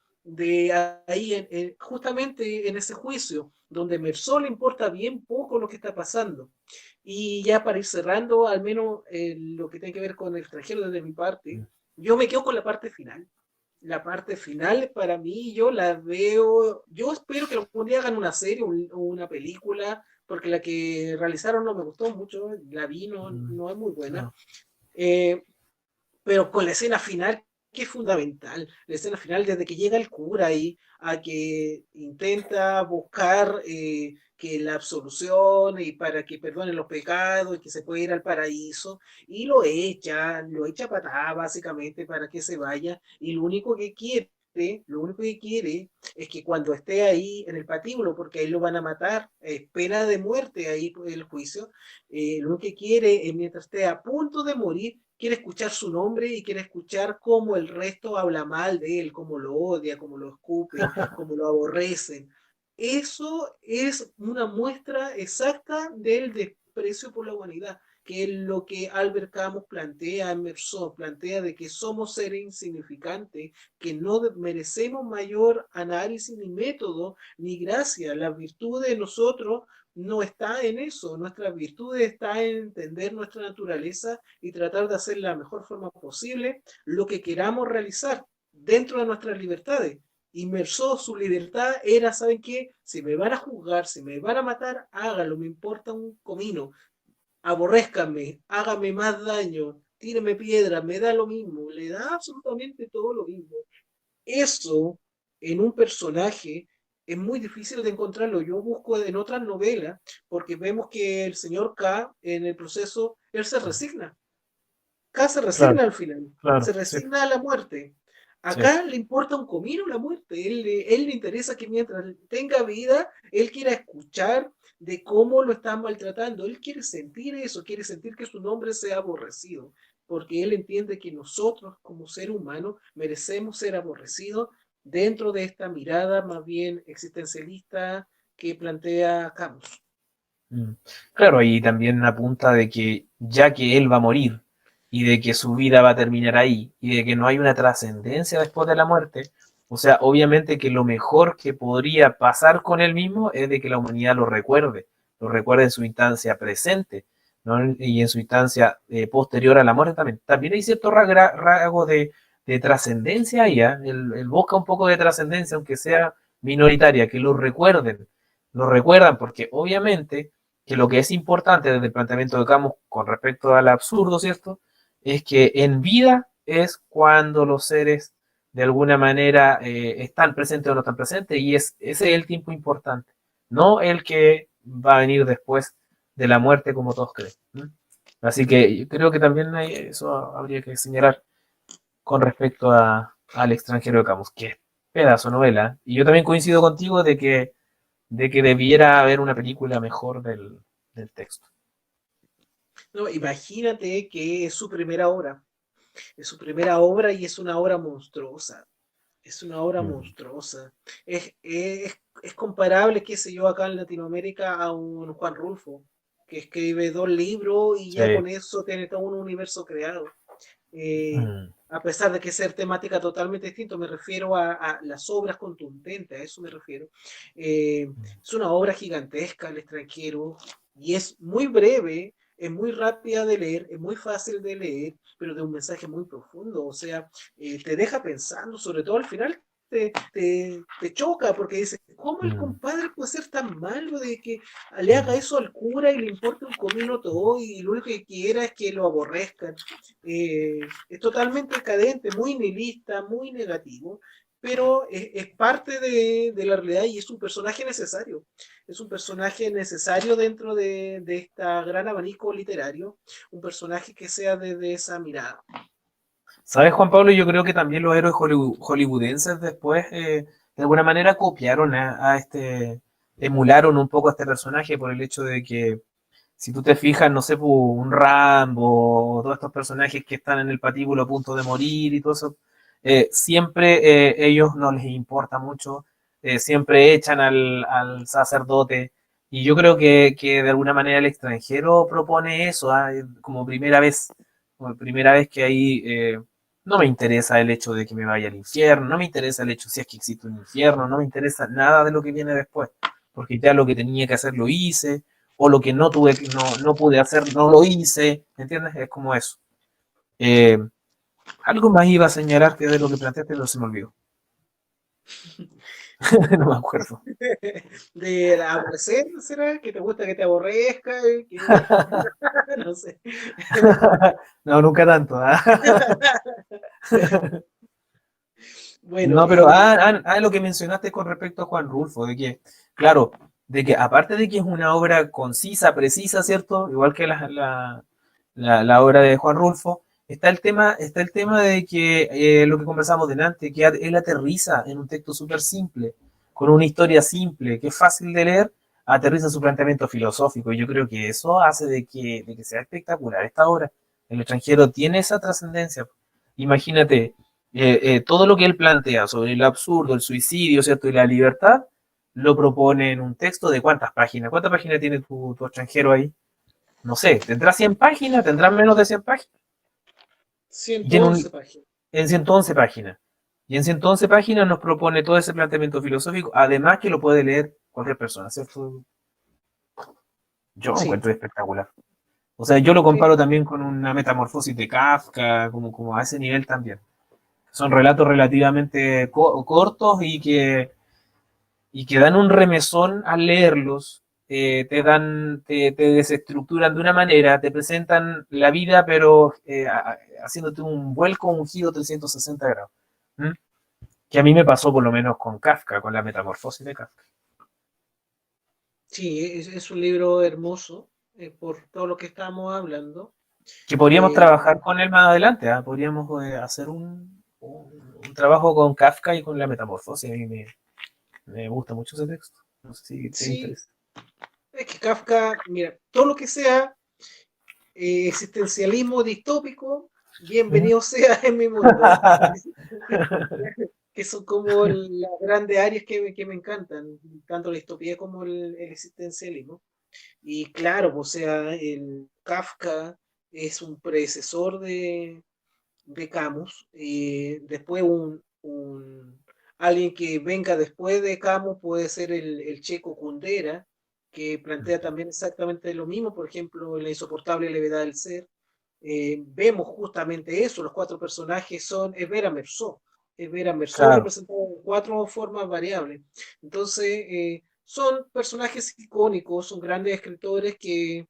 ahí justamente en ese juicio, donde Mersol le importa bien poco lo que está pasando. Y ya para ir cerrando, al menos lo que tiene que ver con el extranjero desde mi parte, mm. yo me quedo con la parte final. La parte final para mí yo la veo, yo espero que algún día hagan una serie o una película, porque la que realizaron no me gustó mucho, la vi, no, Mm, no es muy buena. no. Eh, pero con la escena final que es fundamental, la escena final desde que llega el cura ahí a que intenta buscar que la absolución y para que perdone los pecados y que se pueda ir al paraíso y lo echa a patada básicamente para que se vaya y lo único que quiere es que cuando esté ahí en el patíbulo, porque ahí lo van a matar, pena de muerte ahí por el juicio, lo único que quiere es mientras esté a punto de morir, quiere escuchar su nombre y quiere escuchar cómo el resto habla mal de él, cómo lo odia, cómo lo escupen, cómo lo aborrecen. Eso es una muestra exacta del desprecio por la humanidad, que es lo que Albert Camus plantea, Emerson plantea, de que somos seres insignificantes, que no merecemos mayor análisis ni método ni gracia. La virtud de nosotros no está en eso, nuestra virtud está en entender nuestra naturaleza y tratar de hacer la mejor forma posible lo que queramos realizar dentro de nuestras libertades. Inmersó su libertad era, ¿saben qué? Si me van a juzgar, si me van a matar, hágalo, me importa un comino, aborrézcanme, hágame más daño, tíreme piedra, me da lo mismo, le da absolutamente todo lo mismo. Eso en un personaje es muy difícil de encontrarlo. Yo busco en otras novelas porque vemos que el señor K en el proceso, él se resigna. K se Claro, resigna al final, se claro, sí, resigna a la muerte. sí. Acá le importa un comino la muerte. Él le interesa que mientras tenga vida, él quiera escuchar de cómo lo están maltratando. Él quiere sentir eso, quiere sentir que su nombre sea aborrecido, porque él entiende que nosotros como ser humano merecemos ser aborrecidos dentro de esta mirada más bien existencialista que plantea Camus. Mm. Claro, y también apunta de que ya que él va a morir y de que su vida va a terminar ahí y de que no hay una trascendencia después de la muerte, o sea, obviamente que lo mejor que podría pasar con él mismo es de que la humanidad lo recuerde en su instancia presente, ¿no? Y en su instancia posterior a la muerte también. También hay cierto rasgo de trascendencia ahí, ¿eh? Él busca un poco de trascendencia, aunque sea minoritaria, que lo recuerdan porque obviamente que lo que es importante desde el planteamiento de Camus con respecto al absurdo, ¿cierto? Es que en vida es cuando los seres de alguna manera están presentes o no están presentes y ese es el tiempo importante, no el que va a venir después de la muerte como todos creen. ¿Mm? Así que yo creo que también eso habría que señalar con respecto al extranjero de Camus, que es pedazo de novela. Y yo también coincido contigo de que debiera haber una película mejor del texto. No, imagínate que es su primera obra y es una obra monstruosa. Es una obra Mm. monstruosa. Es comparable, qué sé yo, acá en Latinoamérica a un Juan Rulfo, que escribe 2 libros y Sí. ya con eso tiene todo un universo creado. Mm. A pesar de que ser temática totalmente distinto, me refiero a las obras contundentes, a eso me refiero. Es una obra gigantesca, El extranjero, y es muy breve, es muy rápida de leer, es muy fácil de leer, pero de un mensaje muy profundo, o sea, te deja pensando, sobre todo al final. Te choca porque dices, ¿cómo el Mm. compadre puede ser tan malo de que le haga Mm. eso al cura y le importa un comino todo y lo único que quiera es que lo aborrezcan? Es totalmente decadente, muy nihilista, muy negativo, pero es parte de la realidad y es un personaje necesario. Es un personaje necesario dentro de esta gran abanico literario, un personaje que sea desde esa mirada. ¿Sabes, Juan Pablo? Yo creo que también los héroes hollywoodenses después, de alguna manera, copiaron a este, emularon un poco a este personaje por el hecho de que, si tú te fijas, no sé, pues, un Rambo, o todos estos personajes que están en el patíbulo a punto de morir y todo eso, siempre ellos no les importa mucho, siempre echan al sacerdote. Y yo creo que de alguna manera el extranjero propone eso, ¿ah? Como primera vez que ahí no me interesa el hecho de que me vaya al infierno, no me interesa el hecho si es que existe un infierno, no me interesa nada de lo que viene después, porque ya lo que tenía que hacer lo hice, o lo que no pude hacer no lo hice, ¿entiendes? Es como eso. Eh, Algo más iba a señalarte de lo que planteaste, pero se me olvidó. No me acuerdo. De la aborrecer, ¿será? ¿Que te gusta que te aborrezca? No sé. No, nunca tanto. Bueno, No, pero lo que mencionaste con respecto a Juan Rulfo, de que, claro, de que aparte de que es una obra concisa, precisa, ¿cierto? Igual que la obra de Juan Rulfo, está el tema de que lo que conversamos delante, que él aterriza en un texto súper simple, con una historia simple, que es fácil de leer, aterriza su planteamiento filosófico. Y yo creo que eso hace de que sea espectacular esta obra. El extranjero tiene esa trascendencia. Imagínate, todo lo que él plantea sobre el absurdo, el suicidio, ¿cierto? Y la libertad, lo propone en un texto de ¿cuántas páginas? ¿Cuántas páginas tiene tu extranjero ahí? No sé, ¿tendrá 100 páginas? ¿Tendrá menos de 100 páginas? Y 111 páginas. en 111 páginas. Y en 111 páginas nos propone todo ese planteamiento filosófico, además que lo puede leer cualquier persona, ¿cierto? Yo lo Sí. encuentro espectacular. O sea, yo lo comparo también con una metamorfosis de Kafka, como a ese nivel también. Son relatos relativamente cortos y que dan un remesón al leerlos, te desestructuran de una manera, te presentan la vida, pero haciéndote un vuelco, un giro 360 grados. ¿Mm? Que a mí me pasó por lo menos con Kafka, con la metamorfosis de Kafka. Sí, es un libro hermoso por todo lo que estamos hablando. Que podríamos Eh, trabajar con él más adelante, ¿eh? Podríamos hacer un trabajo con Kafka y con la metamorfosis. A mí me gusta mucho ese texto. No sé si te sí, interesa. es que Kafka, mira, todo lo que sea existencialismo distópico, ¿Mm? bienvenido sea en mi mundo. Que son como las grandes áreas que me encantan, tanto la distopía como el existencialismo. Y claro, o sea, el Kafka es un predecesor de Camus, y después alguien que venga después de Camus puede ser el checo Kundera, que plantea también exactamente lo mismo, por ejemplo, en La insoportable levedad del ser. Vemos justamente eso, los cuatro personajes son es Vera Merceau Claro, representado en cuatro formas variables. Entonces, son personajes icónicos, son grandes escritores que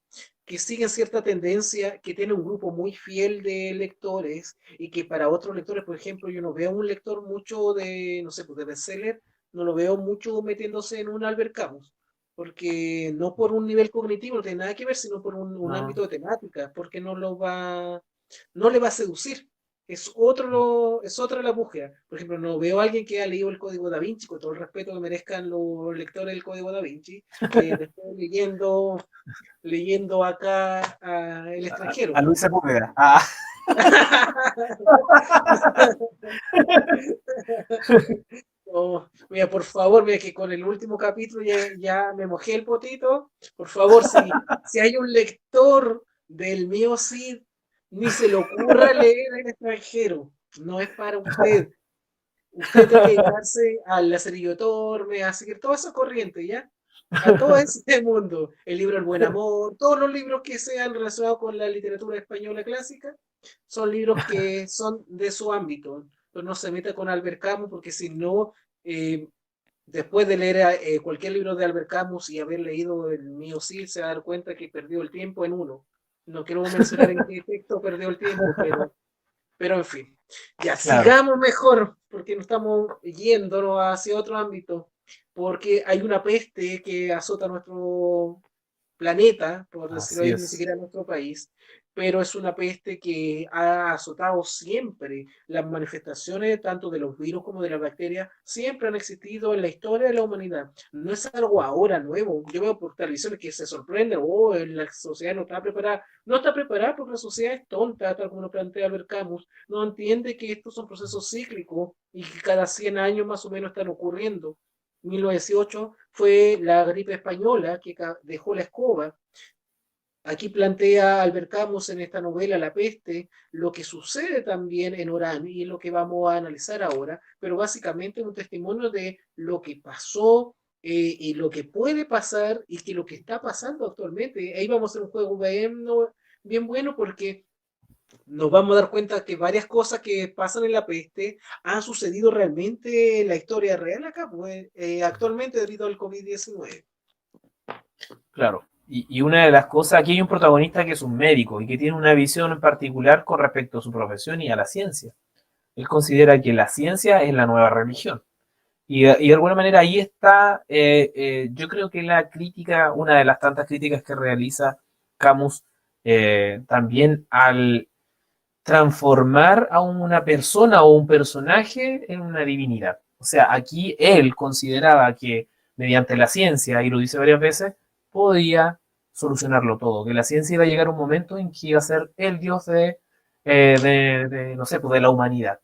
siguen cierta tendencia, que tienen un grupo muy fiel de lectores y que para otros lectores, por ejemplo, yo no veo un lector mucho de, no sé, pues de bestseller, no lo veo mucho metiéndose en un Albert Camus, porque no por un nivel cognitivo, no tiene nada que ver, sino por un ámbito no. de temática, porque no le va a seducir. Es otra la búsqueda. Por ejemplo, no veo a alguien que haya leído el Código Da Vinci, con todo el respeto que merezcan los lectores del Código Da Vinci, después leyendo acá El A extranjero. Luis Sepúlveda. Oh, mira, por favor, mira que con el último capítulo ya me mojé el potito. Por favor, si hay un lector del mío Cid, ni se le ocurra leer El extranjero. No es para usted. Usted tiene que dedicarse al Lazarillo Tormes, a seguir toda esa corriente, ¿ya? A todo ese mundo. El libro El Buen Amor, todos los libros que sean relacionados con la literatura española clásica, son libros que son de su ámbito. Pero no se meta con Albert Camus, porque si no, eh, después de leer cualquier libro de Albert Camus y haber leído el mío sí, se va a dar cuenta que perdió el tiempo en uno. No quiero mencionar en qué texto perdió el tiempo, pero en fin, ya Claro. sigamos mejor, porque no estamos yéndonos hacia otro ámbito, porque hay una peste que azota nuestro planeta, por decirlo Así ahí, ni es. siquiera nuestro país, pero es una peste que ha azotado siempre. Las manifestaciones tanto de los virus como de las bacterias siempre han existido en la historia de la humanidad. No es algo ahora nuevo. Yo veo por televisiones que se sorprenden, oh, la sociedad no está preparada. No está preparada porque la sociedad es tonta, tal como lo plantea Albert Camus. No entiende que estos son procesos cíclicos y que cada 100 años más o menos están ocurriendo. 1918 fue la gripe española que dejó la escoba. Aquí plantea Albert Camus en esta novela La peste, lo que sucede también en Orán y es lo que vamos a analizar ahora, pero básicamente es un testimonio de lo que pasó y lo que puede pasar y que lo que está pasando actualmente. Ahí vamos a hacer un juego bien, bien bueno porque nos vamos a dar cuenta que varias cosas que pasan en la peste han sucedido realmente en la historia real acá, pues, actualmente debido al COVID-19. Claro. Y una de las cosas, aquí hay un protagonista que es un médico y que tiene una visión en particular con respecto a su profesión y a la ciencia. Él considera que la ciencia es la nueva religión. Y de alguna manera ahí está, yo creo que la crítica, una de las tantas críticas que realiza Camus, también al transformar a una persona o un personaje en una divinidad. O sea, aquí él consideraba que mediante la ciencia, y lo dice varias veces, podía solucionarlo todo, que la ciencia iba a llegar a un momento en que iba a ser el dios no sé, pues de la humanidad.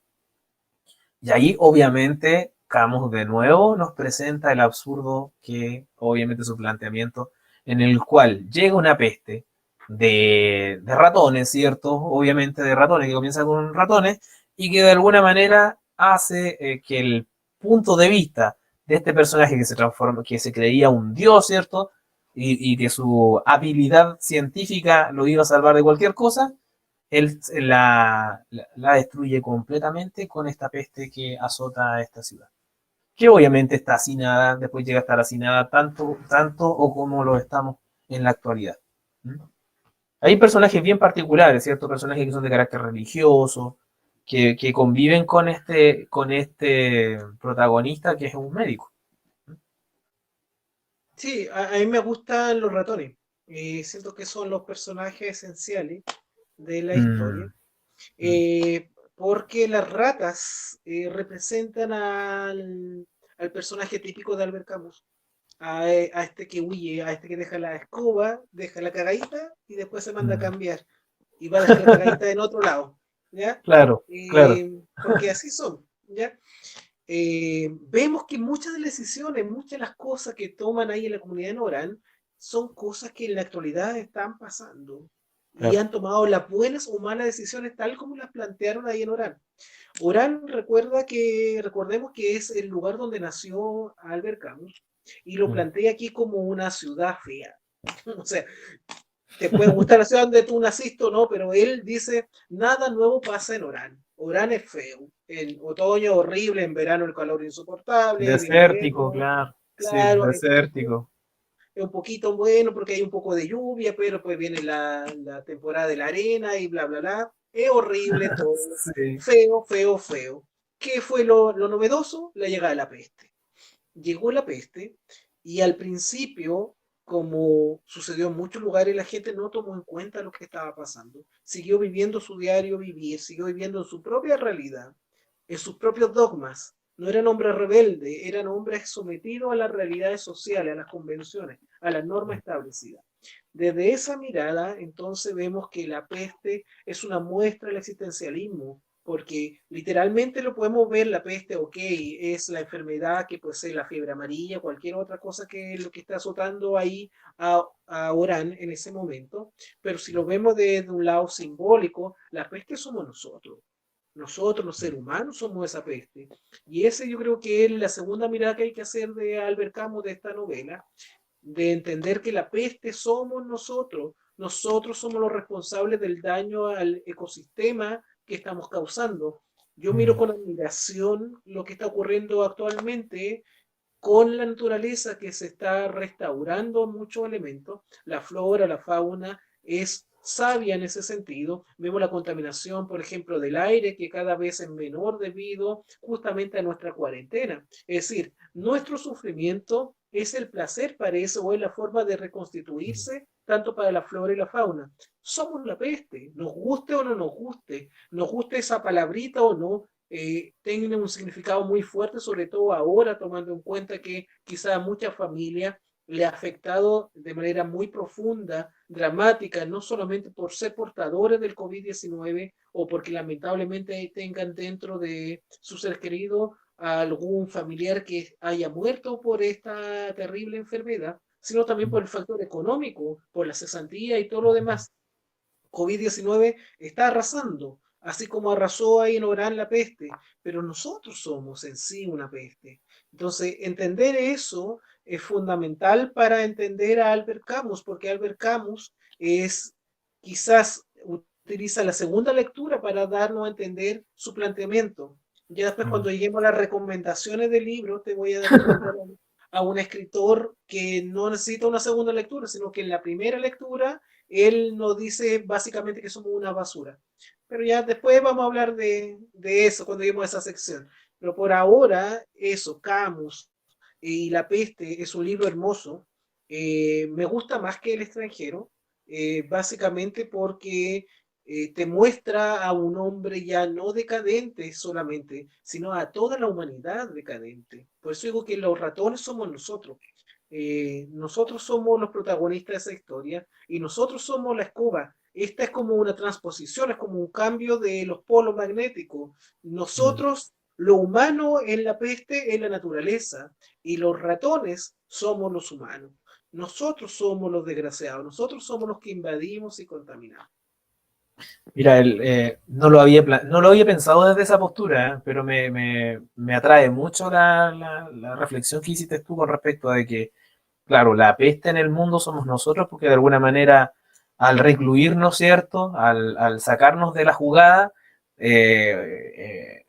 Y ahí, obviamente, Camus de nuevo nos presenta el absurdo que, obviamente, su planteamiento, en el cual llega una peste de ratones, ¿cierto? Obviamente de ratones, que comienza con ratones, y que de alguna manera hace que el punto de vista de este personaje que se transforma, que se creía un dios, ¿cierto? Y que su habilidad científica lo iba a salvar de cualquier cosa, él la destruye completamente con esta peste que azota a esta ciudad. Que obviamente está hacinada, después llega a estar hacinada tanto o como lo estamos en la actualidad. ¿Mm? Hay personajes bien particulares, ¿cierto? Personajes que son de carácter religioso, que conviven con este protagonista que es un médico. Sí, a mí me gustan los ratones. Siento que son los personajes esenciales de la historia. Mm, mm, Porque las ratas representan al personaje típico de Albert Camus. A este que huye, a este que deja la escoba, deja la cagadita y después se manda a mm. cambiar. Y va a dejar la cagadita en otro lado. ¿Ya? Claro, claro. Porque así son. ¿Ya? Vemos que muchas de las decisiones, muchas de las cosas que toman ahí en la comunidad de Norán son cosas que en la actualidad están pasando y Claro. han tomado las buenas o malas decisiones tal como las plantearon ahí en Orán. Orán recordemos que es el lugar donde nació Albert Camus y lo Mm. plantea aquí como una ciudad fea. O sea, te puede gustar la ciudad donde tú naciste o no, pero él dice, nada nuevo pasa en Orán. Orán es feo. En otoño horrible, en verano el calor insoportable, en Desértico, invierno, claro. Sí, claro, desértico. es un poquito bueno porque hay un poco de lluvia, pero pues viene la temporada de la arena y bla, bla, bla. Es horrible todo. Sí. Feo, feo, feo. ¿Qué fue lo novedoso? La llegada de la peste. Llegó la peste y al principio, como sucedió en muchos lugares, la gente no tomó en cuenta lo que estaba pasando. Siguió viviendo su diario vivir, siguió viviendo en su propia realidad, en sus propios dogmas. No eran hombres rebeldes, eran hombres sometidos a las realidades sociales, a las convenciones, a las normas establecidas. Desde esa mirada, entonces vemos que la peste es una muestra del existencialismo, porque literalmente lo podemos ver, la peste, ok, es la enfermedad que puede ser la fiebre amarilla, cualquier otra cosa que es lo que está azotando ahí a Orán en ese momento, pero si lo vemos desde un lado simbólico, la peste somos nosotros. Nosotros, los seres humanos, somos esa peste. Y ese yo creo que es la segunda mirada que hay que hacer de Albert Camus de esta novela, de entender que la peste somos nosotros. Nosotros somos los responsables del daño al ecosistema que estamos causando. Yo miro Mm. con admiración lo que está ocurriendo actualmente con la naturaleza que se está restaurando muchos elementos. La flora, la fauna es sabia en ese sentido. Vemos la contaminación, por ejemplo, del aire, que cada vez es menor debido justamente a nuestra cuarentena. Es decir, nuestro sufrimiento es el placer, parece, o es la forma de reconstituirse tanto para la flora y la fauna. Somos la peste, nos guste o no nos guste esa palabrita o no, tiene un significado muy fuerte, sobre todo ahora, tomando en cuenta que quizá a muchas familias le ha afectado de manera muy profunda, dramática, no solamente por ser portadores del COVID-19 o porque lamentablemente tengan dentro de su ser querido a algún familiar que haya muerto por esta terrible enfermedad, sino también por el factor económico, por la cesantía y todo lo demás. COVID-19 está arrasando, así como arrasó ahí en Orán la peste, pero nosotros somos en sí una peste. Entonces, entender eso es fundamental para entender a Albert Camus, porque Albert Camus es quizás utiliza la segunda lectura para darnos a entender su planteamiento. Ya después, Mm. cuando lleguemos a las recomendaciones del libro, te voy a recomendar a un escritor que no necesita una segunda lectura, sino que en la primera lectura él nos dice básicamente que somos una basura. Pero ya después vamos a hablar de eso cuando lleguemos a esa sección. Pero por ahora, eso, Camus y La peste es un libro hermoso. Me gusta más que El extranjero, básicamente porque te muestra a un hombre ya no decadente solamente, sino a toda la humanidad decadente. Por eso digo que los ratones somos nosotros. Nosotros somos los protagonistas de esa historia y nosotros somos la escoba. Esta es como una transposición, es como un cambio de los polos magnéticos. Mm. Nosotros, lo humano en la peste es la naturaleza y los ratones somos los humanos. Nosotros somos los desgraciados, nosotros somos los que invadimos y contaminamos. Mira, no lo había pensado desde esa postura, pero me atrae mucho la reflexión que hiciste tú con respecto a de que, claro, la peste en el mundo somos nosotros porque de alguna manera al recluirnos, ¿cierto? Al sacarnos de la jugada, se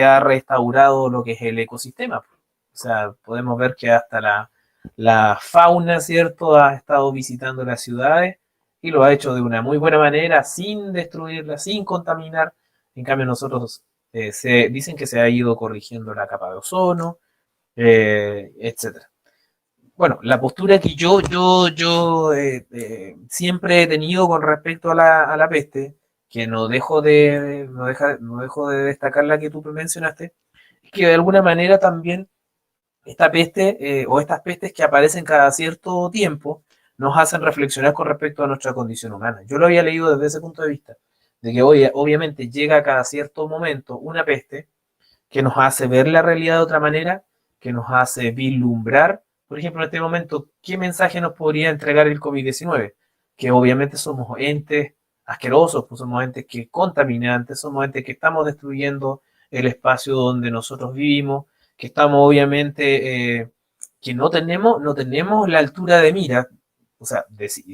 ha restaurado lo que es el ecosistema. O sea, podemos ver que hasta la fauna, ¿cierto? Ha estado visitando las ciudades y lo ha hecho de una muy buena manera, sin destruirla, sin contaminar. En cambio, nosotros dicen que se ha ido corrigiendo la capa de ozono, etcétera. Bueno, la postura que yo siempre he tenido con respecto a la peste, que no dejo de destacar la que tú mencionaste, es que de alguna manera también esta peste o estas pestes que aparecen cada cierto tiempo nos hacen reflexionar con respecto a nuestra condición humana. Yo lo había leído desde ese punto de vista, de que hoy obviamente llega cada cierto momento una peste que nos hace ver la realidad de otra manera, que nos hace vislumbrar, por ejemplo, en este momento, qué mensaje nos podría entregar el COVID-19, que obviamente somos entes asquerosos, pues somos entes que contaminantes, somos entes que estamos destruyendo el espacio donde nosotros vivimos, que estamos obviamente, que no tenemos la altura de mira, o sea,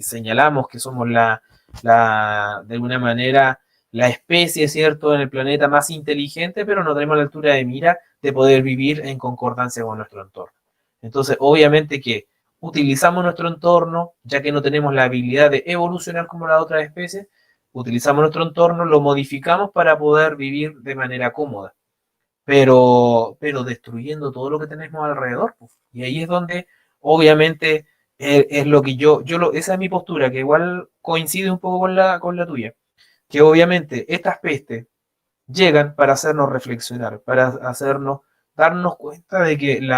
señalamos que somos de alguna manera la especie, ¿cierto?, en el planeta más inteligente, pero no tenemos la altura de mira de poder vivir en concordancia con nuestro entorno. Entonces, obviamente que utilizamos nuestro entorno, ya que no tenemos la habilidad de evolucionar como las otras especies, utilizamos nuestro entorno, lo modificamos para poder vivir de manera cómoda, pero destruyendo todo lo que tenemos alrededor. Pues. Y ahí es donde, obviamente, es lo que esa es mi postura, que igual coincide un poco con la tuya, que obviamente estas pestes llegan para hacernos reflexionar, para hacernos darnos cuenta de que el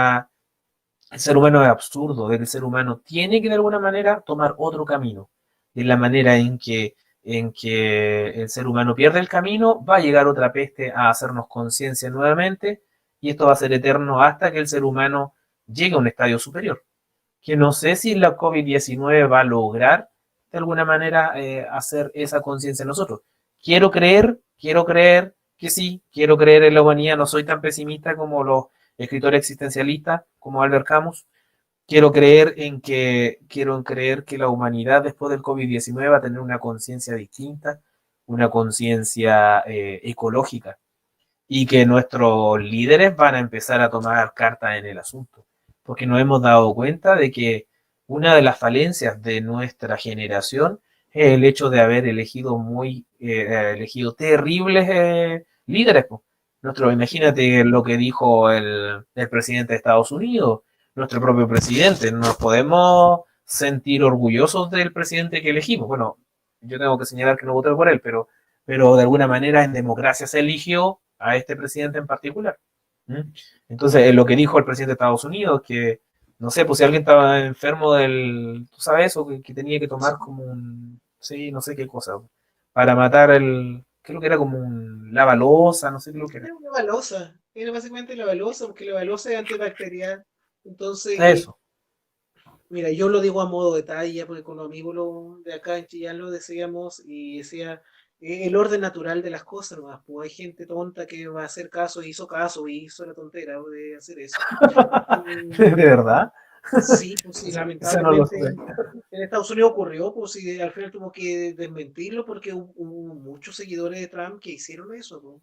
ser humano es absurdo, de que el ser humano tiene que de alguna manera tomar otro camino. Y en la manera en que el ser humano pierde el camino, va a llegar otra peste a hacernos conciencia nuevamente y esto va a ser eterno hasta que el ser humano llegue a un estadio superior. Que no sé si la COVID-19 va a lograr de alguna manera hacer esa conciencia en nosotros. Quiero creer que sí, quiero creer en la humanidad, no soy tan pesimista como los escritores existencialistas, como Albert Camus. Quiero creer que la humanidad después del COVID-19 va a tener una conciencia distinta, una conciencia ecológica y que nuestros líderes van a empezar a tomar cartas en el asunto, porque nos hemos dado cuenta de que una de las falencias de nuestra generación es el hecho de haber elegido terribles líderes. Po. Imagínate lo que dijo el presidente de Estados Unidos, nuestro propio presidente. Nos podemos sentir orgullosos del presidente que elegimos. Bueno, yo tengo que señalar que no voté por él, pero de alguna manera en democracia se eligió a este presidente en particular. ¿Mm? Entonces, lo que dijo el presidente de Estados Unidos, que no sé, pues si alguien estaba enfermo tú sabes, o que tenía que tomar como sí, no sé qué cosa, para matar creo que era como un lavalosa, no sé qué lo que era. Es una balosa, es básicamente la balosa, porque la balosa es antibacterial. Entonces, Eso. mira, yo lo digo a modo de talla, porque con los amigos de acá en Chillán lo decíamos y decía el orden natural de las cosas, ¿no? Pues hay gente tonta que va a hacer caso y hizo la tontera de hacer eso. ¿De Mm, verdad? Sí, pues sí, Eso no lo sé. lamentablemente en Estados Unidos ocurrió, pues sí, al final tuvo que desmentirlo porque hubo muchos seguidores de Trump que hicieron eso, pues.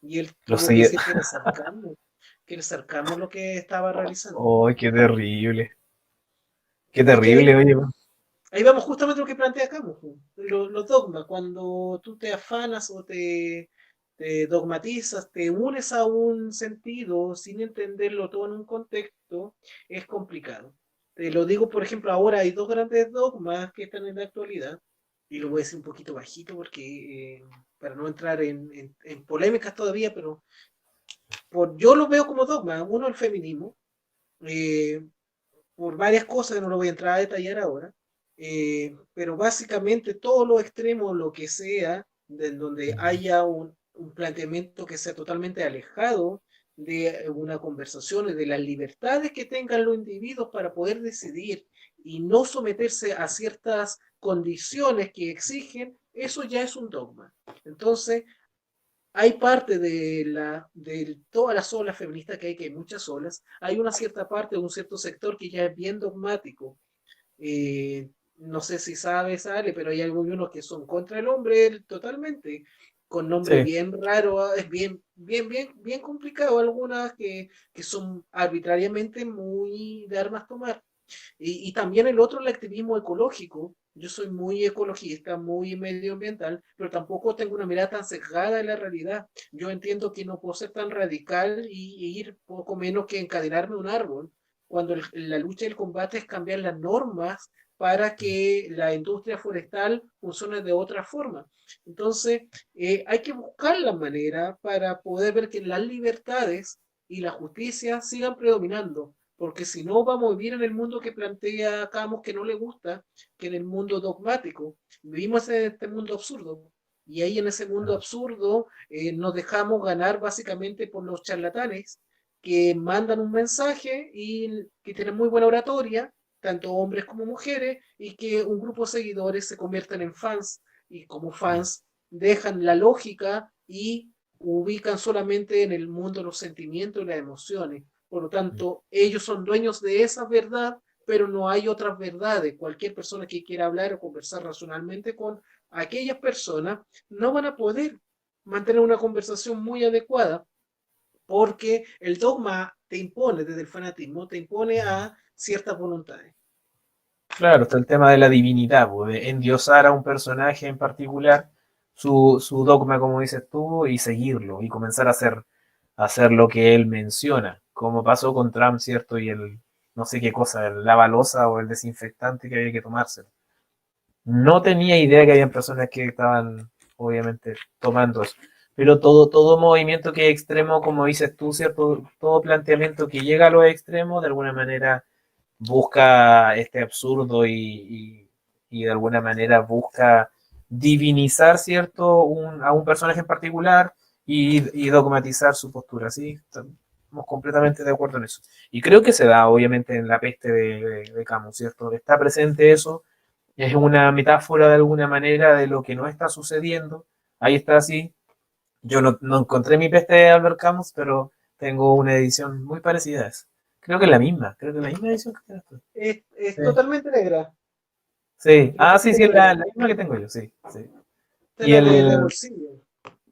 Y él Los tuvo que seguí. decir que era sarcasmo lo que estaba realizando. ¡Ay, qué terrible! Qué Es que terrible, oye. ahí vamos justamente a lo que plantea Camus, pues, los dogmas. Cuando tú te afanas o te dogmatizas, te unes a un sentido sin entenderlo todo en un contexto, es complicado. Te lo digo, por ejemplo, ahora hay dos grandes dogmas que están en la actualidad, y lo voy a decir un poquito bajito porque para no entrar en polémicas todavía, pero yo lo veo como dogma. Uno, el feminismo. eh, por varias cosas que no lo voy a entrar a detallar ahora, pero básicamente todo lo extremo, lo que sea, de donde haya un planteamiento que sea totalmente alejado de una conversación y de las libertades que tengan los individuos para poder decidir y no someterse a ciertas condiciones que exigen, eso ya es un dogma. Entonces, hay parte de todas las olas feministas que hay muchas olas, hay una cierta parte, un cierto sector que ya es bien dogmático. No sé si sabes, Ale, pero hay algunos que son contra el hombre totalmente, con nombre Sí, bien raro, es bien complicado, algunas que son arbitrariamente muy de armas tomar. Y también el otro, el activismo ecológico. Yo soy muy ecologista, muy medioambiental, pero tampoco tengo una mirada tan sesgada en la realidad. Yo entiendo que no puedo ser tan radical y ir poco menos que encadenarme a un árbol, cuando la lucha y el combate es cambiar las normas para que la industria forestal funcione de otra forma. Entonces, hay que buscar la manera para poder ver que las libertades y la justicia sigan predominando, porque si no vamos a vivir en el mundo que plantea Camus, que no le gusta, que en el mundo dogmático. Vivimos en este mundo absurdo. Y ahí en ese mundo absurdo nos dejamos ganar básicamente por los charlatanes que mandan un mensaje y que tienen muy buena oratoria, tanto hombres como mujeres, y que un grupo de seguidores se convierten en fans, y como fans dejan la lógica y ubican solamente en el mundo los sentimientos y las emociones. Por lo tanto, ellos son dueños de esa verdad, pero no hay otras verdades. Cualquier persona que quiera hablar o conversar racionalmente con aquellas personas no van a poder mantener una conversación muy adecuada, porque el dogma te impone, desde el fanatismo, te impone a ciertas voluntades. claro, está el tema de la divinidad, pues, de endiosar a un personaje en particular, su dogma, como dices tú, y seguirlo, y comenzar a hacer lo que él menciona, como pasó con Trump, ¿cierto? Y el, no sé qué cosa, la balosa o el desinfectante que había que tomarse. No tenía idea que había personas que estaban, obviamente, tomando eso. Pero todo movimiento que es extremo, como dices tú, ¿cierto? Todo planteamiento que llega a los extremos, de alguna manera busca este absurdo y de alguna manera busca divinizar, ¿cierto? A un personaje en particular y dogmatizar su postura, ¿sí? Estamos completamente de acuerdo en eso. Y creo que se da, obviamente, en la peste de Camus, ¿cierto? Está presente eso, es una metáfora de alguna manera de lo que no está sucediendo. Ahí está así. Yo no encontré mi peste de Albert Camus, pero tengo una edición muy parecida a esa. Creo que es la misma edición que tienes tú. Es Sí. totalmente negra, Sí. Ah, sí, sí, totalmente es negra. la misma que tengo yo, sí, sí. Esta es Y la de el, bolsillo.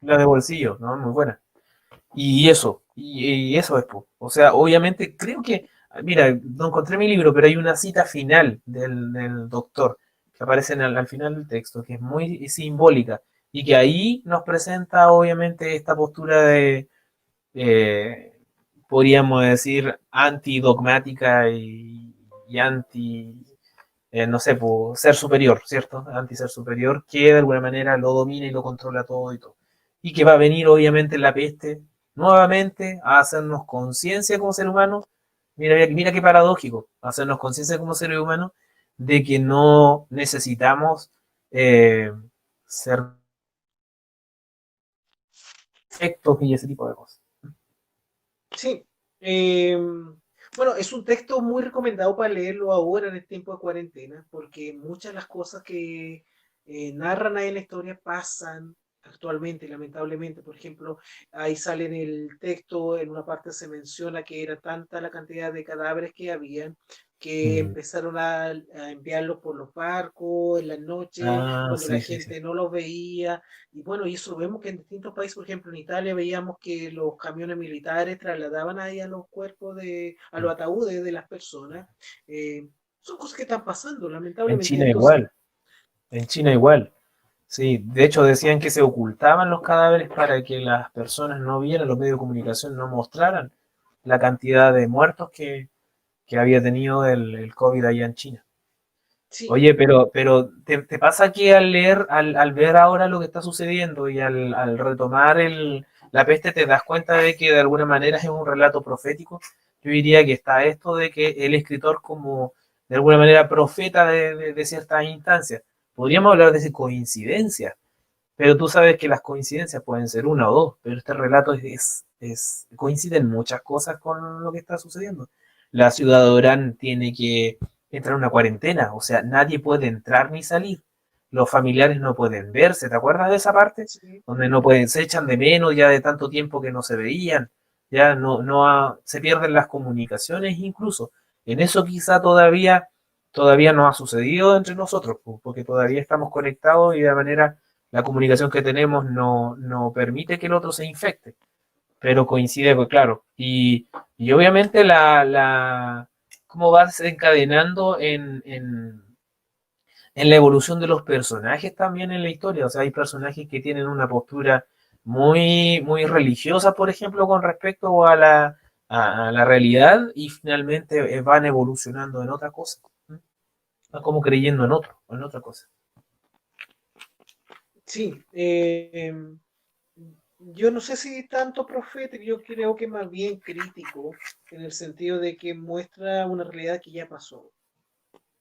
la de bolsillo, ¿no? Muy buena. Y eso es, po. O sea, obviamente creo que, mira, no encontré mi libro, pero hay una cita final del doctor que aparece al final del texto, que es muy simbólica y que ahí nos presenta obviamente esta postura de, eh, podríamos decir, antidogmática y anti, no sé, po, ser superior, ¿cierto? Anti ser superior, que de alguna manera lo domina y lo controla todo y todo. Y que va a venir obviamente la peste nuevamente a hacernos conciencia como ser humano. Mira qué paradójico, hacernos conciencia como seres humanos de que no necesitamos eh, ser perfectos y ese tipo de cosas. Sí. Eh, bueno, es un texto muy recomendado para leerlo ahora en el tiempo de cuarentena, porque muchas de las cosas que narran ahí en la historia pasan actualmente, lamentablemente. Por ejemplo, ahí sale en el texto, en una parte se menciona que era tanta la cantidad de cadáveres que habían, que Mm. empezaron a enviarlos por los barcos en las noches, Ah, cuando la sí, sí, sí. gente no los veía. Y bueno, y eso vemos que en distintos países, por ejemplo en Italia, veíamos que los camiones militares trasladaban ahí a los cuerpos a Mm. los ataúdes de las personas. Eh, Son cosas que están pasando, En lamentablemente. China Entonces, igual, en China igual. Sí, de hecho decían que se ocultaban los cadáveres para que las personas no vieran, los medios de comunicación no mostraran la cantidad de muertos que había tenido el COVID allá en China. sí, Oye, pero ¿te pasa que al leer, al ver ahora lo que está sucediendo y al retomar la peste, te das cuenta de que de alguna manera es un relato profético? Yo diría que está esto de que el escritor como de alguna manera profeta de ciertas instancias. Podríamos hablar de coincidencias, pero tú sabes que las coincidencias pueden ser una o dos, pero este relato coinciden muchas cosas con lo que está sucediendo. La ciudad de Orán tiene que entrar en una cuarentena, o sea, nadie puede entrar ni salir. Los familiares no pueden verse, ¿te acuerdas de esa parte? sí. Donde no pueden, se echan de menos ya de tanto tiempo que no se veían, ya se pierden las comunicaciones incluso. En eso quizá todavía no ha sucedido entre nosotros, porque todavía estamos conectados y de manera la comunicación que tenemos no permite que el otro se infecte, pero coincide, pues claro. Y obviamente cómo va desencadenando en la evolución de los personajes también en la historia. O sea, hay personajes que tienen una postura muy religiosa, por ejemplo, con respecto a la realidad y finalmente van evolucionando en otra cosa. Van como creyendo en otra cosa. Sí, yo no sé si tanto profético, yo creo que más bien crítico, en el sentido de que muestra una realidad que ya pasó.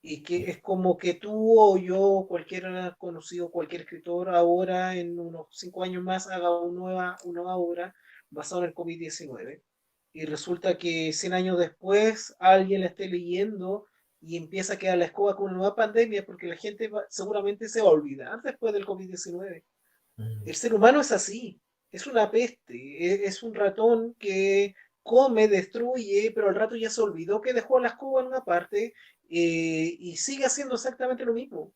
Y que es como que tú o yo, cualquiera conocido, cualquier escritor, ahora en unos 5 años más haga una nueva obra basada en el COVID-19. Y resulta que 100 años después alguien la esté leyendo y empieza a quedar la escoba con una nueva pandemia porque la gente seguramente se va a olvidar después del COVID-19. Mm. El ser humano es así, es una peste, es un ratón que come, destruye, pero al rato ya se olvidó que dejó la escoba en una parte y sigue haciendo exactamente lo mismo.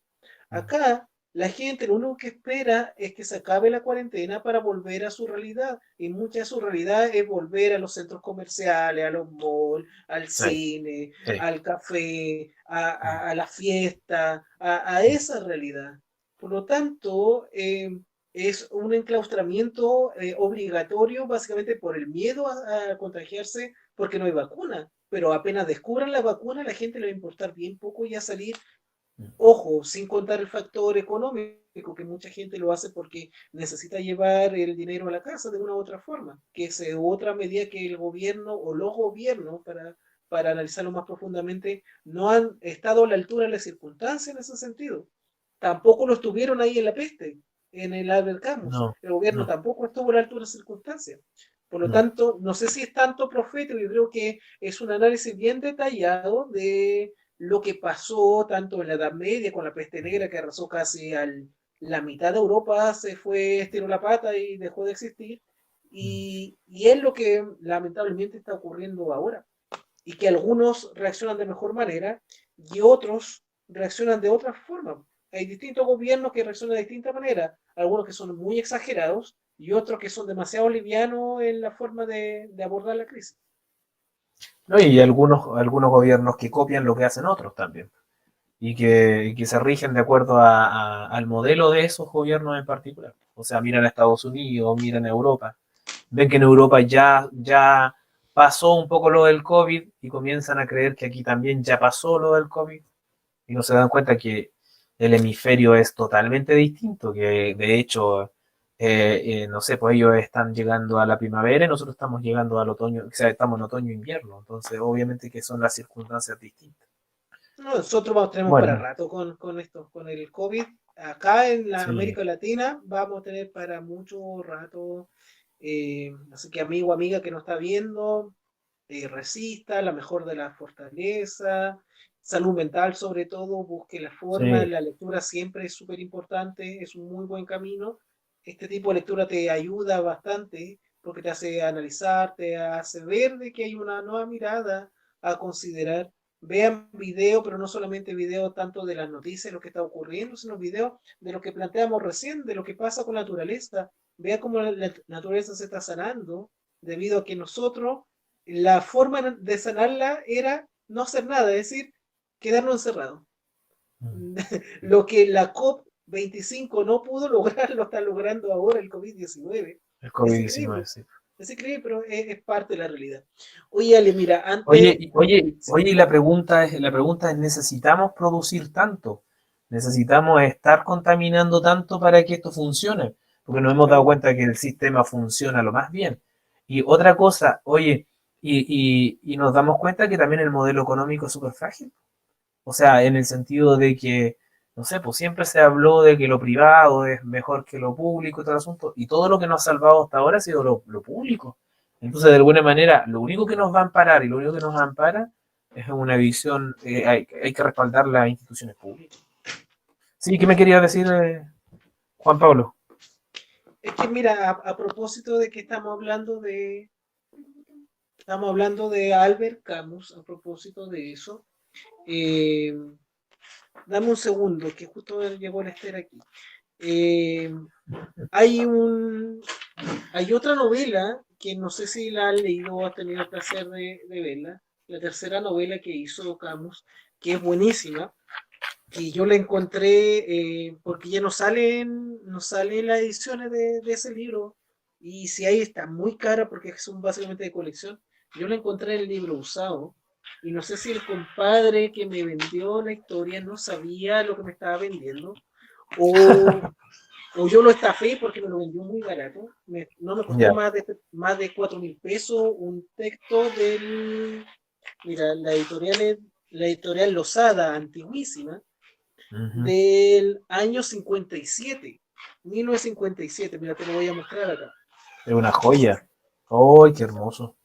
Acá la gente lo único que espera es que se acabe la cuarentena para volver a su realidad. Y mucha de su realidad es volver a los centros comerciales, a los malls, al Sí, cine, sí. al café, Mm. a la fiesta, a esa realidad. Por lo tanto, es un enclaustramiento obligatorio básicamente por el miedo a contagiarse porque no hay vacuna. Pero apenas descubran la vacuna, la gente le va a importar bien poco ya salir. Mm. Ojo, sin contar el factor económico, que mucha gente lo hace porque necesita llevar el dinero a la casa de una u otra forma, que es otra medida que el gobierno o los gobiernos, para analizarlo más profundamente, no han estado a la altura de las circunstancias en ese sentido. Tampoco lo estuvieron ahí en la peste, en el Albert Camus. No, El gobierno no, tampoco estuvo a la altura de las circunstancias. Por lo no. tanto, no sé si es tanto profético, yo creo que es un análisis bien detallado de lo que pasó tanto en la Edad Media con la peste negra que arrasó casi la mitad de Europa, se fue, estiró la pata y dejó de existir. Mm. Y es lo que lamentablemente está ocurriendo ahora. Y que algunos reaccionan de mejor manera y otros reaccionan de otra forma. Hay distintos gobiernos que reaccionan de distinta manera, algunos que son muy exagerados y otros que son demasiado livianos en la forma de abordar la crisis. No, y algunos gobiernos que copian lo que hacen otros también y que se rigen de acuerdo al modelo de esos gobiernos en particular. O sea, miran a Estados Unidos, miran a Europa, ven que en Europa ya pasó un poco lo del COVID y comienzan a creer que aquí también ya pasó lo del COVID y no se dan cuenta que el hemisferio es totalmente distinto, que de hecho, no sé, pues ellos están llegando a la primavera y nosotros estamos llegando al otoño, o sea, estamos en otoño-invierno, entonces obviamente que son las circunstancias distintas. No, nosotros tenemos para Bueno, rato con esto, con el COVID. Acá en la sí, América Latina vamos a tener para mucho rato. Así que amigo, amiga que nos está viendo, resista, la mejor de la fortaleza, salud mental sobre todo, busque la forma, sí. la lectura siempre es súper importante, es un muy buen camino. Este tipo de lectura te ayuda bastante porque te hace analizar, te hace ver de que hay una nueva mirada a considerar vean video, pero no solamente video tanto de las noticias, lo que está ocurriendo, sino video de lo que planteamos recién, de lo que pasa con la naturaleza. Vea cómo la naturaleza se está sanando, debido a que nosotros, la forma de sanarla era no hacer nada, es decir, quedarnos encerrados. Lo que la COP 25 no pudo lograr, lo está logrando ahora el COVID-19. El Es COVID-19, increíble, sí. es increíble, pero es parte de la realidad. Oye, Ale, mira, Oye, antes... Sí, y la pregunta es, ¿necesitamos producir tanto? ¿Necesitamos estar contaminando tanto para que esto funcione? Porque nos hemos dado claro. cuenta que el sistema funciona lo más bien. Y otra cosa, oye, y nos damos cuenta que también el modelo económico es súper frágil. O sea, en el sentido de que, no sé, pues siempre se habló de que lo privado es mejor que lo público y todo el asunto, y todo lo que nos ha salvado hasta ahora ha sido lo público. Entonces, de alguna manera, lo único que nos va a amparar y lo único que nos ampara es una visión, hay que respaldar las instituciones públicas. Sí, ¿qué me quería decir, Juan Pablo? Es que mira, a propósito de que estamos hablando de Albert Camus, a propósito de eso, eh, dame un segundo, que justo llegó el Esther aquí. Eh, hay hay otra novela que no sé si la has leído o has tenido el placer de verla, la tercera novela que hizo Camus, que es buenísima, que yo la encontré porque ya no sale las ediciones de ese libro, y si hay está muy cara porque son básicamente de colección. Yo la encontré en el libro usado, y no sé si el compadre que me vendió la historia no sabía lo que me estaba vendiendo, o, o yo lo estafé porque me lo vendió muy barato. No me costó Ya. más de 4.000 pesos un texto del... Mira, la editorial Losada, antiguísima, Ujú. del año 57, 1957. Mira, te lo voy a mostrar acá. Es una joya. ¡Ay, qué hermoso!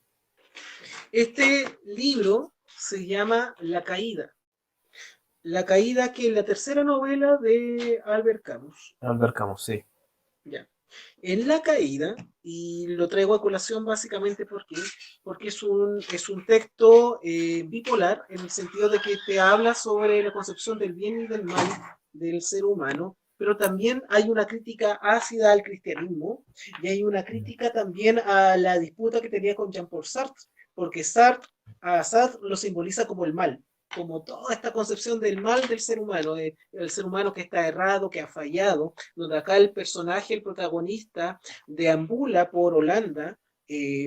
Este libro se llama La Caída. La Caída, que es la tercera novela de Albert Camus. Albert Camus, sí. Ya. En La Caída, y lo traigo a colación básicamente porque es un texto bipolar, en el sentido de que te habla sobre la concepción del bien y del mal del ser humano, pero también hay una crítica ácida al cristianismo, y hay una crítica también a la disputa que tenía con Jean-Paul Sartre, porque a Sartre lo simboliza como el mal, como toda esta concepción del mal del ser humano, el ser humano que está errado, que ha fallado, donde acá el personaje, el protagonista, deambula por Holanda,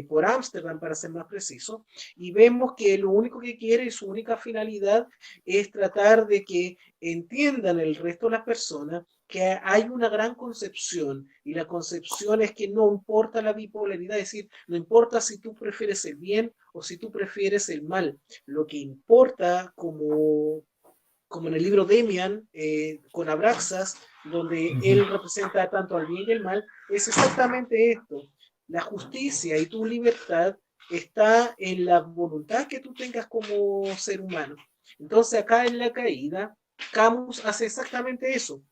por Ámsterdam para ser más preciso, y vemos que lo único que quiere y su única finalidad es tratar de que entiendan el resto de las personas que hay una gran concepción, y la concepción es que no importa la bipolaridad, es decir, no importa si tú prefieres el bien o si tú prefieres el mal, lo que importa, como en el libro Demian, con Abraxas, donde Ujú. él representa tanto al bien y el mal, es exactamente esto. La justicia y tu libertad está en la voluntad que tú tengas como ser humano. Entonces acá en La Caída, Camus hace exactamente eso.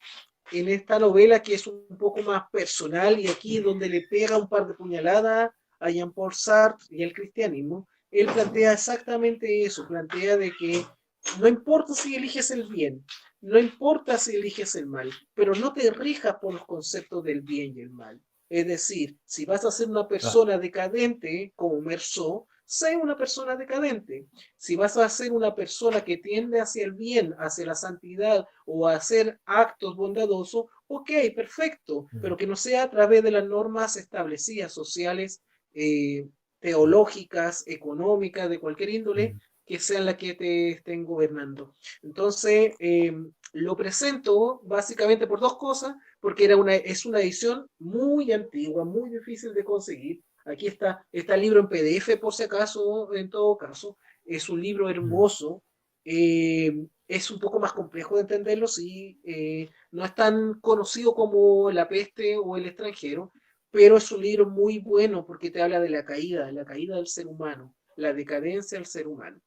En esta novela, que es un poco más personal, y aquí donde le pega un par de puñaladas a Jean-Paul Sartre y al cristianismo, él plantea exactamente eso, plantea de que no importa si eliges el bien, no importa si eliges el mal, pero no te rijas por los conceptos del bien y el mal. Es decir, si vas a ser una Ah, persona decadente, como Meursault, sé una persona decadente. Si vas a ser una persona que tiende hacia el bien, hacia la santidad o a hacer actos bondadosos, ok, perfecto, pero que no sea a través de las normas establecidas, sociales, eh, teológicas, económicas, de cualquier índole, que sean las que te estén gobernando. Entonces, lo presento básicamente por dos cosas, porque es una edición muy antigua, muy difícil de conseguir. Aquí está el libro en PDF por si acaso, en todo caso. Es un libro hermoso. Es un poco más complejo de entenderlo, sí. No es tan conocido como La Peste o El extranjero, pero es un libro muy bueno porque te habla de la caída del ser humano, la decadencia del ser humano.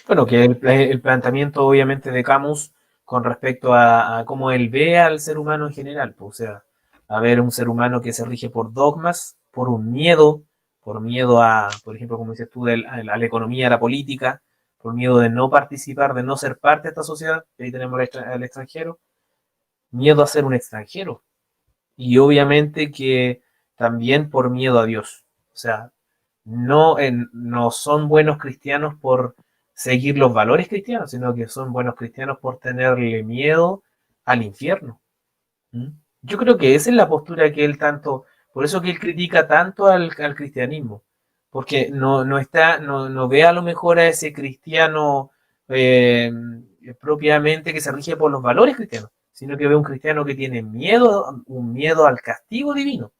bueno, que el planteamiento obviamente de Camus con respecto a cómo él ve al ser humano en general, pues, o sea, a ver un ser humano que se rige por dogmas, por un miedo, por miedo a, por ejemplo, como dices tú, a la economía, a la política, por miedo de no participar, de no ser parte de esta sociedad, y ahí tenemos al extranjero, miedo a ser un extranjero. Y obviamente que también por miedo a Dios. O sea, no son buenos cristianos por seguir los valores cristianos, sino que son buenos cristianos por tenerle miedo al infierno. ¿Mm? Yo creo que esa es la postura que él tanto, por eso que él critica tanto al cristianismo, porque no ve a lo mejor a ese cristiano eh, propiamente que se rige por los valores cristianos, sino que ve un cristiano que tiene miedo, un miedo al castigo divino,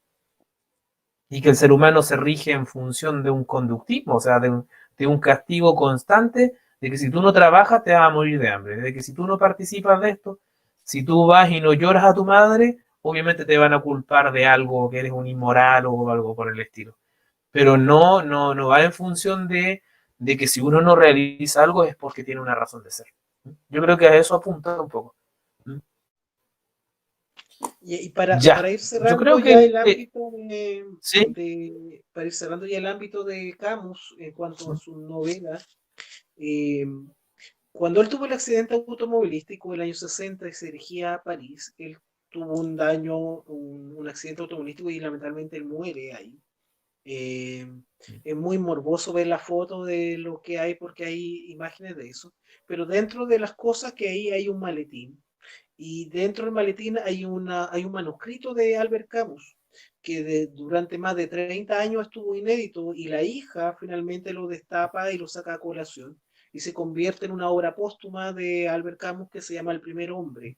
y que el ser humano se rige en función de un conductismo, o sea, de un castigo constante, de que si tú no trabajas te vas a morir de hambre, de que si tú no participas de esto, si tú vas y no lloras a tu madre, obviamente te van a culpar de algo, que eres un inmoral o algo por el estilo. Pero no va en función de que si uno no realiza algo es porque tiene una razón de ser. Yo creo que a eso apunta un poco. Y Ya, para ir yo cerrando creo ya que el ámbito sí. para ir cerrando ya el ámbito de Camus en cuanto a su novela, eh, cuando él tuvo el accidente automovilístico el año 60 y se dirigía a París, él tuvo un daño, un accidente automovilístico y lamentablemente él muere ahí. Eh, es muy morboso ver la foto de lo que hay porque hay imágenes de eso, pero dentro de las cosas que hay un maletín y dentro del maletín hay un manuscrito de Albert Camus que durante más de 30 años estuvo inédito y la hija finalmente lo destapa y lo saca a colación y se convierte en una obra póstuma de Albert Camus que se llama El primer hombre.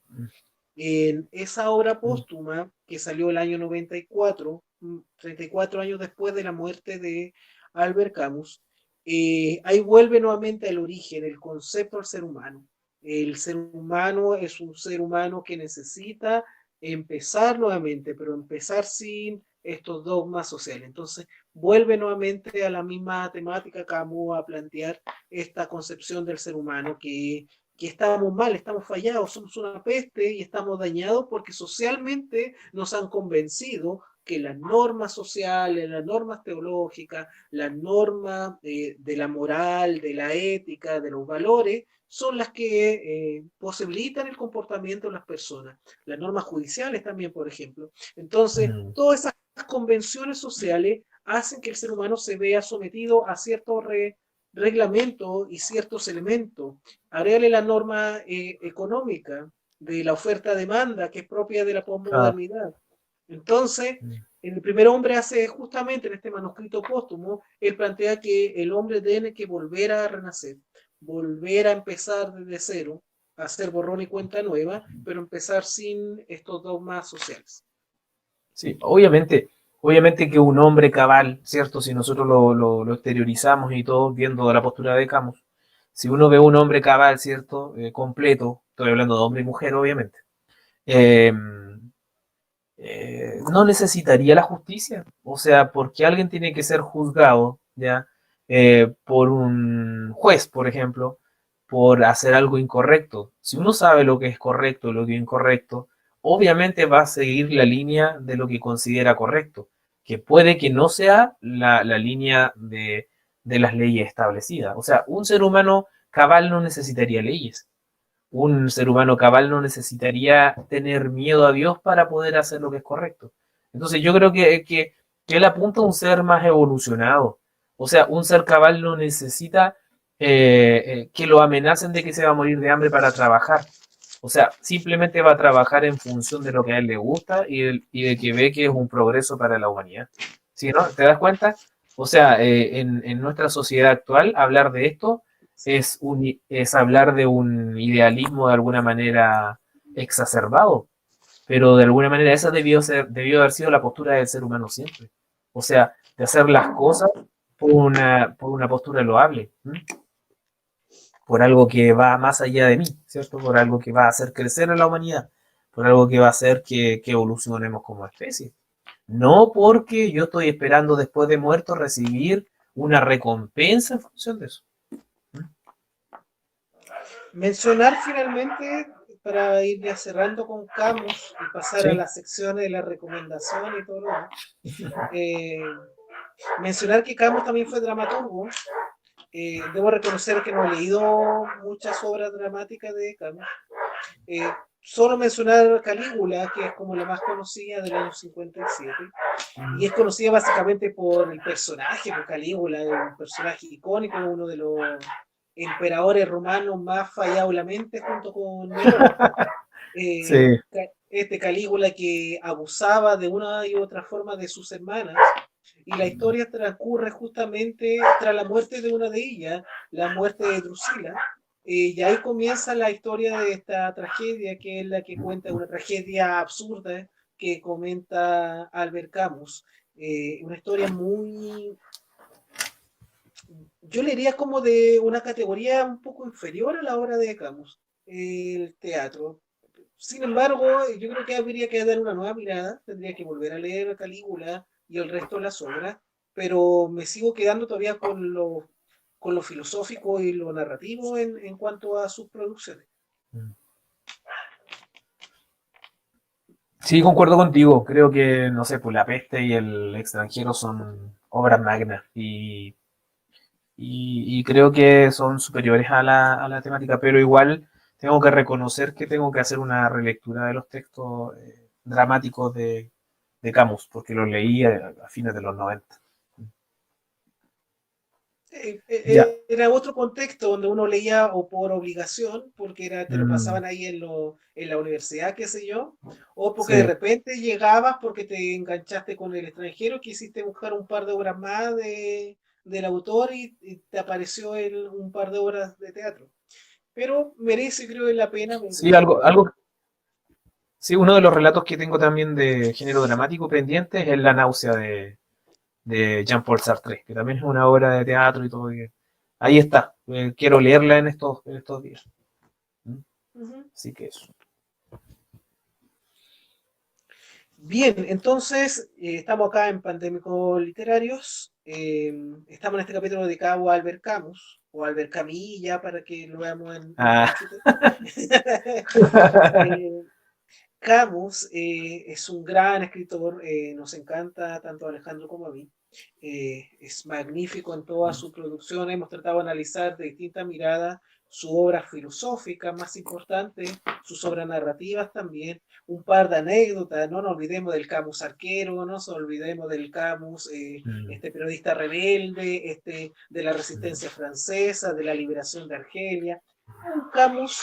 En esa obra póstuma que salió el año 94, 34 años después de la muerte de Albert Camus, ahí vuelve nuevamente al origen, el concepto del ser humano. El ser humano es un ser humano que necesita empezar nuevamente, pero empezar sin estos dogmas sociales. Entonces, vuelve nuevamente a la misma temática Camus a plantear esta concepción del ser humano que estamos mal, estamos fallados, somos una peste y estamos dañados porque socialmente nos han convencido que las normas sociales, las normas teológicas, las normas de la moral, de la ética, de los valores, son las que posibilitan el comportamiento de las personas. Las normas judiciales también, por ejemplo. Entonces, todas esas convenciones sociales hacen que el ser humano se vea sometido a ciertos reglamentos y ciertos elementos. Agrégale la norma económica de la oferta-demanda, que es propia de la Claro. posmodernidad. Entonces, el primer hombre hace justamente en este manuscrito póstumo, él plantea que el hombre tiene que volver a renacer, volver a empezar desde cero, hacer borrón y cuenta nueva, pero empezar sin estos dogmas sociales. Sí, obviamente que un hombre cabal, ¿cierto? Si nosotros lo exteriorizamos y todo, viendo la postura de Camus, si uno ve un hombre cabal, ¿cierto? Completo, estoy hablando de hombre y mujer, obviamente, eh, no necesitaría la justicia. O sea, porque alguien tiene que ser juzgado, ¿ya? Por un juez, por ejemplo, por hacer algo incorrecto. Si uno sabe lo que es correcto y lo que es incorrecto, obviamente va a seguir la línea de lo que considera correcto, que puede que no sea la línea de las leyes establecidas. O sea, un ser humano cabal no necesitaría leyes. Un ser humano cabal no necesitaría tener miedo a Dios para poder hacer lo que es correcto. Entonces yo creo que él apunta a un ser más evolucionado. O sea, un ser cabal no necesita que lo amenacen de que se va a morir de hambre para trabajar. O sea, simplemente va a trabajar en función de lo que a él le gusta y de que ve que es un progreso para la humanidad. ¿Sí, no? ¿Te das cuenta? O sea, en nuestra sociedad actual, hablar de esto es hablar de un idealismo de alguna manera exacerbado, pero de alguna manera esa debió haber sido la postura del ser humano siempre. O sea, de hacer las cosas por una postura loable, ¿m? Por algo que va más allá de mí, ¿cierto? Por algo que va a hacer crecer a la humanidad, por algo que va a hacer que evolucionemos como especie. No porque yo estoy esperando después de muerto recibir una recompensa en función de eso. Mencionar finalmente, para ir ya cerrando con Camus y pasar a Sí. las secciones de la recomendación y todo lo demás, Mencionar que Camus también fue dramaturgo. Debo reconocer que no he leído muchas obras dramáticas de Camus. Eh, Solo mencionar Calígula, que es como la más conocida del año 57, y es conocida básicamente por el personaje, por Calígula, un personaje icónico, uno de los emperadores romanos más fallados la mente junto con Nerón. Sí, Este Calígula que abusaba de una y otra forma de sus hermanas, y la historia transcurre justamente tras la muerte de una de ellas, la muerte de Drusila, y ahí comienza la historia de esta tragedia, que es la que cuenta una tragedia absurda que comenta Albert Camus. Una historia muy, yo le diría como de una categoría un poco inferior a la obra de Camus, el teatro. Sin embargo, yo creo que habría que dar una nueva mirada, tendría que volver a leer Calígula y el resto de las obras, pero me sigo quedando todavía con lo filosófico y lo narrativo en cuanto a sus producciones. sí, concuerdo contigo. Creo que, no sé, pues La Peste y El Extranjero son obras magnas y creo que son superiores a la temática, pero igual tengo que reconocer que tengo que hacer una relectura de los textos dramáticos de Camus, porque los leí a fines de los 90. Ya. Era otro contexto donde uno leía o por obligación, porque te lo Mm, pasaban ahí en la universidad, qué sé yo, o porque de sí. repente llegabas porque te enganchaste con el extranjero, quisiste buscar un par de obras más del autor y te apareció un par de obras de teatro. Pero merece, creo, la pena, me Sí, gusta mucho. sí, uno de los relatos que tengo también de género dramático pendiente es La náusea de Jean-Paul Sartre, que también es una obra de teatro y todo. Ahí está. Quiero leerla en estos días. ¿Mm? Ujú. Así que eso. Bien, entonces estamos acá en Pandémicos Literarios. Estamos en este capítulo dedicado a Albert Camus, o Albert Camilla, para que lo veamos en Ah, Franchute. Eh, Camus es un gran escritor, nos encanta tanto a Alejandro como a mí. Es magnífico en toda su producción. Hemos tratado de analizar de distintas miradas su obra filosófica más importante, sus obras narrativas también, un par de anécdotas. No nos olvidemos del Camus arquero, no nos olvidemos del Camus, mm, este periodista rebelde, de la mm, resistencia francesa, de la liberación de Argelia. Un Camus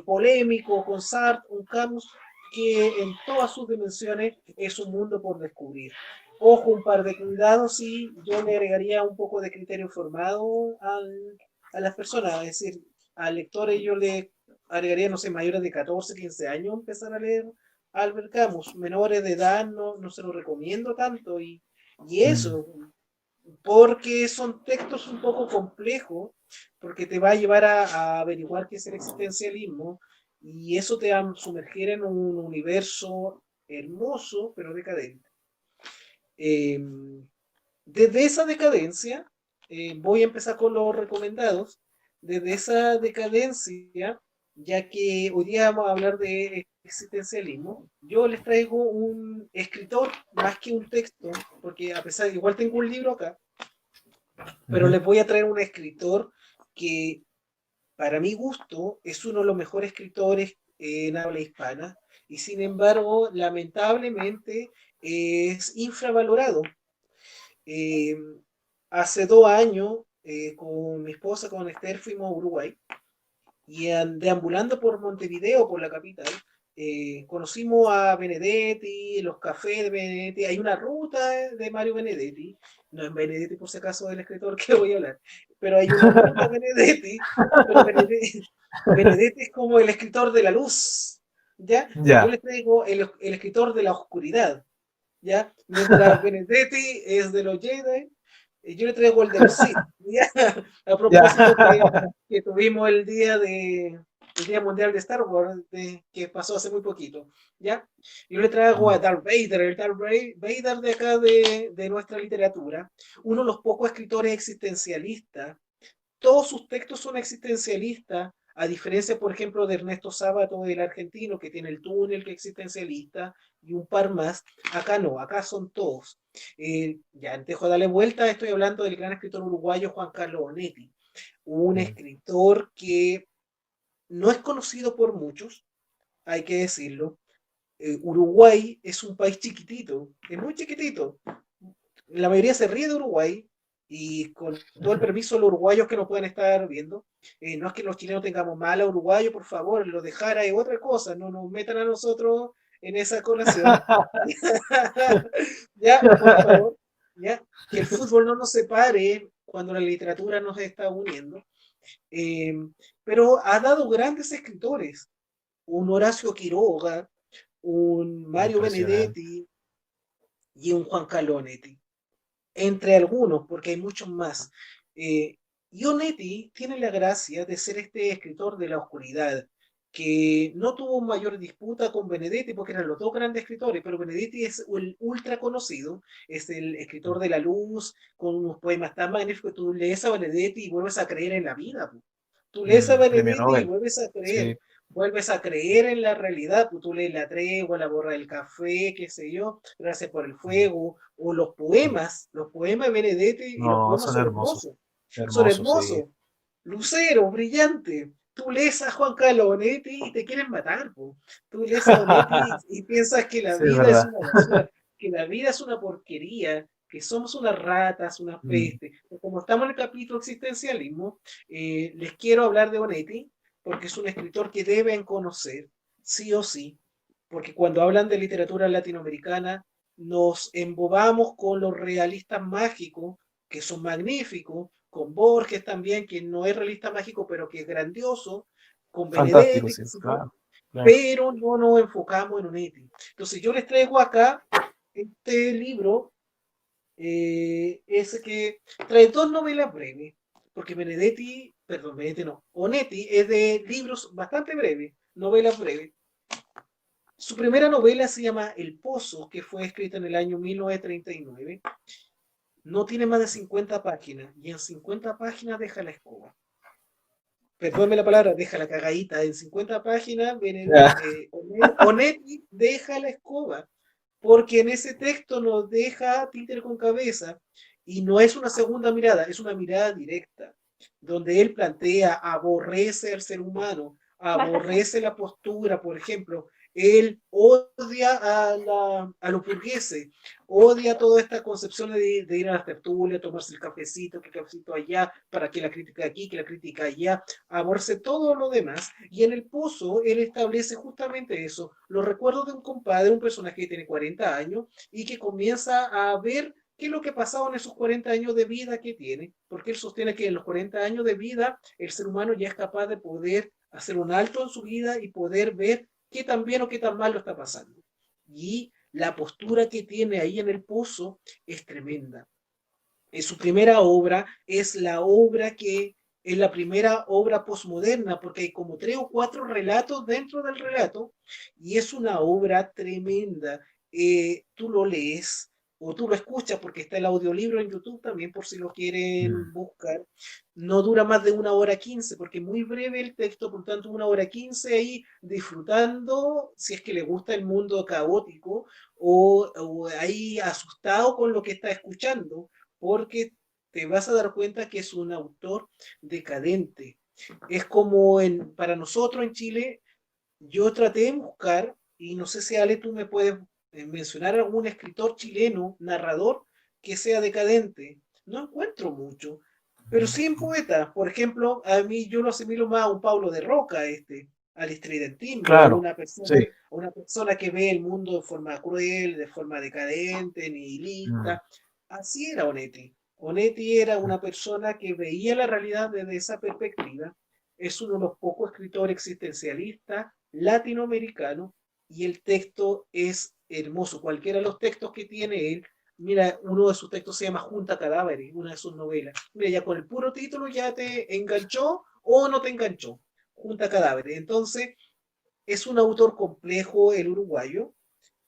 polémico con Sartre, un Camus que en todas sus dimensiones es un mundo por descubrir. Ojo, un par de cuidados y yo le agregaría un poco de criterio formado a las personas, es decir, al lector yo le agregaría, no sé, mayores de 14, 15 años empezar a leer Albert Camus, menores de edad no se lo recomiendo tanto y mm, eso, porque son textos un poco complejos, porque te va a llevar a averiguar qué es el existencialismo y eso te va a sumergir en un universo hermoso pero decadente. Eh, Desde esa decadencia, voy a empezar con los recomendados. Desde esa decadencia, ya que hoy día vamos a hablar de existencialismo, yo les traigo un escritor más que un texto, porque a pesar de que igual tengo un libro acá, pero ujú. les voy a traer un escritor que para mi gusto es uno de los mejores escritores en habla hispana y sin embargo lamentablemente es infravalorado. Eh, Hace 2 años con mi esposa, con Esther, fuimos a Uruguay y deambulando por Montevideo, por la capital, conocimos a Benedetti, los cafés de Benedetti. Hay una ruta de Mario Benedetti, no es Benedetti por si acaso del escritor que voy a hablar, pero hay una ruta Benedetti, pero Benedetti es como el escritor de la luz, ¿ya? Yo Ya. les traigo el escritor de la oscuridad, ¿ya? Mientras Benedetti es de los Jedi, yo le traigo el de los Sith, ¿ya? A Ya. propósito que tuvimos el Día Mundial de Star Wars, que pasó hace muy poquito, ¿ya? Yo le traigo a Darth Vader, el Darth Vader de acá de nuestra literatura, uno de los pocos escritores existencialistas. Todos sus textos son existencialistas, A diferencia, por ejemplo, de Ernesto Sábato, el argentino, que tiene el túnel, que existencialista, y un par más, acá no, acá son todos. Ya dejo de darle vuelta, estoy hablando del gran escritor uruguayo Juan Carlos Onetti, un Mm, escritor que no es conocido por muchos, hay que decirlo. Uruguay es un país chiquitito, es muy chiquitito. La mayoría se ríe de Uruguay y con todo el permiso de los uruguayos que nos pueden estar viendo, no es que los chilenos tengamos mal a uruguayo, por favor, lo dejara es otra cosa, no nos metan a nosotros en esa colación. Ya, por favor, ya, que el fútbol no nos separe cuando la literatura nos está uniendo. Eh, pero ha dado grandes escritores, un Horacio Quiroga, un Mario Impresionante. Benedetti y un Juan Calonetti, entre algunos, porque hay muchos más. Eh, Onetti tiene la gracia de ser este escritor de la oscuridad, que no tuvo mayor disputa con Benedetti, porque eran los dos grandes escritores, pero Benedetti es el ultra conocido, es el escritor de la luz, con unos poemas tan magníficos, tú lees a Benedetti y vuelves a creer en la vida. Tú lees a Premio Benedetti y Nobel. vuelves Sí. a creer en la realidad, pues tú lees La Tregua, La Borra del Café, qué sé yo, Gracias por el Mm, Fuego, o mm. los poemas de Benedetti, y los No, poemas son son hermosos. hermosos, son Hermosos, sí. hermosos, Lucero, brillante. Tú lees a Juan Carlos Onetti y te quieren matar, po. Tú lees a Onetti y piensas que la Sí, es vida es verdad. una basura, que la vida es una porquería, que somos unas ratas, unas Mm, pestes. Como estamos en el capítulo existencialismo, les quiero hablar de Onetti, porque es un escritor que deben conocer, sí o sí, porque cuando hablan de literatura latinoamericana, nos embobamos con los realistas mágicos, que son magníficos, con Borges también, que no es realista mágico, pero que es grandioso, con fantástico, Benedetti, sí, qué sé yo, claro. Claro. pero no nos enfocamos en Onetti. Entonces yo les traigo acá este libro, ese que trae dos novelas breves, porque Benedetti, perdón, Benedetti no, Onetti es de libros bastante breves, novelas breves. Su primera novela se llama El Pozo, que fue escrita en el año 1939. No tiene más de 50 páginas, y en 50 páginas deja la escoba. Perdónme la palabra, deja la cagadita. En 50 páginas, Ya. Onetti deja la escoba, porque en ese texto nos deja títere con cabeza, y no es una segunda mirada, es una mirada directa, donde él plantea, aborrece al ser humano, aborrece la postura, por ejemplo, él odia a los burgueses, odia toda esta concepción de ir a las tertulias, tomarse el cafecito, que el cafecito allá, para que la crítica aquí, que la crítica allá, aborrece todo lo demás, y en el pozo él establece justamente eso, los recuerdos de un compadre, un personaje que tiene 40 años y que comienza a ver qué es lo que ha pasado en esos 40 años de vida que tiene, porque él sostiene que en los 40 años de vida el ser humano ya es capaz de poder hacer un alto en su vida y poder ver qué tan bien o qué tan mal lo está pasando. Y la postura que tiene ahí en el pozo es tremenda. Su primera obra es la obra que es la primera obra posmoderna, porque hay como tres o cuatro relatos dentro del relato, y es una obra tremenda. Tú lo lees o tú lo escuchas, porque está el audiolibro en YouTube también, por si lo Mm. quieren buscar. No dura más de 1 hora 15, porque es muy breve el texto, por tanto 1 hora 15 ahí disfrutando, si es que le gusta el mundo caótico, o ahí asustado con lo que está escuchando, porque te vas a dar cuenta que es un autor decadente. Es como para nosotros en Chile, yo traté de buscar, y no sé si Ale tú me puedes mencionar algún escritor chileno, narrador, que sea decadente. No encuentro mucho, pero sí en poetas. Por ejemplo, a mí yo lo asimilo más a un Pablo de Roca, al estridentismo, Claro, sí. a una persona que ve el mundo de forma cruel, de forma decadente, Mm, nihilista. Así era Onetti. Onetti era mm. una persona que veía la realidad desde esa perspectiva. Es uno de los pocos escritores existencialistas latinoamericanos, y el texto es hermoso. Cualquiera de los textos que tiene él, mira, uno de sus textos se llama Junta Cadáveres, una de sus novelas. Mira, ya con el puro título ya te enganchó o no te enganchó. Junta Cadáveres. Entonces, es un autor complejo, el uruguayo.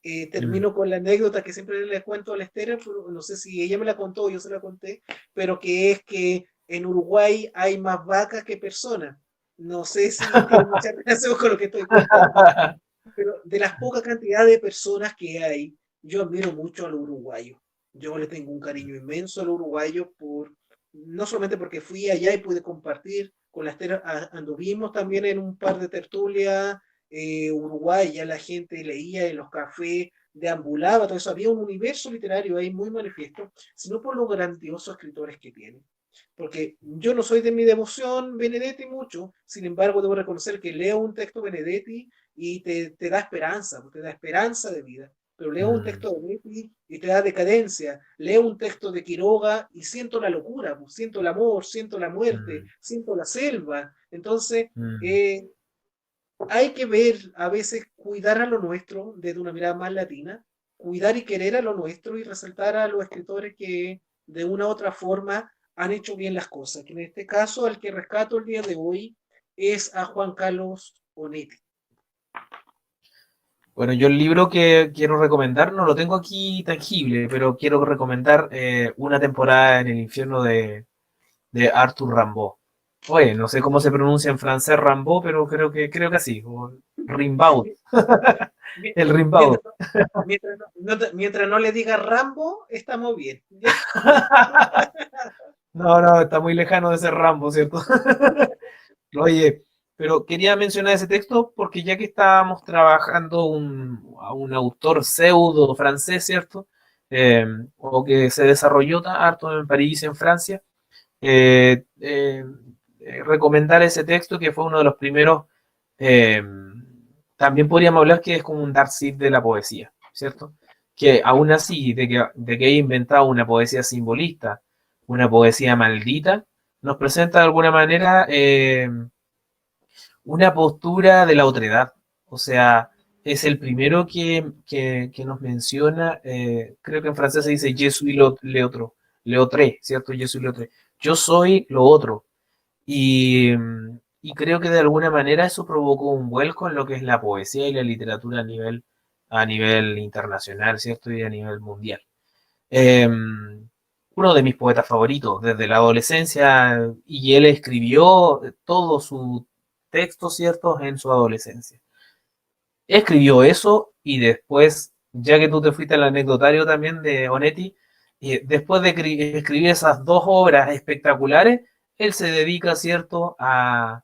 Mm. Termino con la anécdota que siempre le cuento a la Esther, pero no sé si ella me la contó o yo se la conté, pero que es que en Uruguay hay más vacas que personas. No sé si tiene mucha relación con lo que estoy contando, pero de las pocas cantidades de personas que hay, yo admiro mucho al uruguayo. Yo le tengo un cariño inmenso al uruguayo no solamente porque fui allá y pude compartir con las anduvimos también en un par de tertulias uruguayas, la gente leía en los cafés, deambulaba, todo eso, había un universo literario ahí muy manifiesto, sino por los grandiosos escritores que tienen. Porque yo no soy de mi devoción Benedetti mucho, sin embargo debo reconocer que leo un texto Benedetti y te da esperanza, te da esperanza de vida. Pero leo un Mm, texto de Benedetti y te da decadencia. Leo un texto de Quiroga y siento la locura, pues, siento el amor, siento la muerte, mm, siento la selva. Entonces, mm. eh, hay que ver, a veces, cuidar a lo nuestro desde una mirada más latina, cuidar y querer a lo nuestro y resaltar a los escritores que de una u otra forma han hecho bien las cosas. Que en este caso, el que rescato el día de hoy es a Juan Carlos Onetti. Bueno, yo el libro que quiero recomendar, no lo tengo aquí tangible, pero quiero recomendar Una temporada en el infierno de Arthur Rimbaud. Oye, no sé cómo se pronuncia en francés Rimbaud, pero creo que así, o Rimbaud, el Rimbaud. Mientras, mientras no le diga Rambo, estamos bien. No, no, está muy lejano de ser Rambo, ¿cierto? Oye, pero quería mencionar ese texto porque ya que estábamos trabajando a un autor pseudo francés, ¿cierto? O que se desarrolló harto en París, en Francia, eh, eh, recomendar ese texto que fue uno de los primeros, eh, también podríamos hablar que es como un Darcy de la poesía, ¿cierto? Que aún así, de que haya inventado una poesía simbolista, una poesía maldita, nos presenta de alguna manera una postura de la otredad. O sea, es el primero que nos menciona, creo que en francés se dice je suis l'autre, ¿cierto? Je suis l'autre. Yo soy lo otro. Y, y creo que de alguna manera eso provocó un vuelco en lo que es la poesía y la literatura a nivel internacional, ¿cierto? Y a nivel mundial. Uno de mis poetas favoritos desde la adolescencia, y él escribió todo su texto, ¿cierto?, en su adolescencia. Escribió eso y después, ya que tú te fuiste al anecdotario también de Onetti, y después de escribir esas dos obras espectaculares, él se dedica, ¿cierto?, a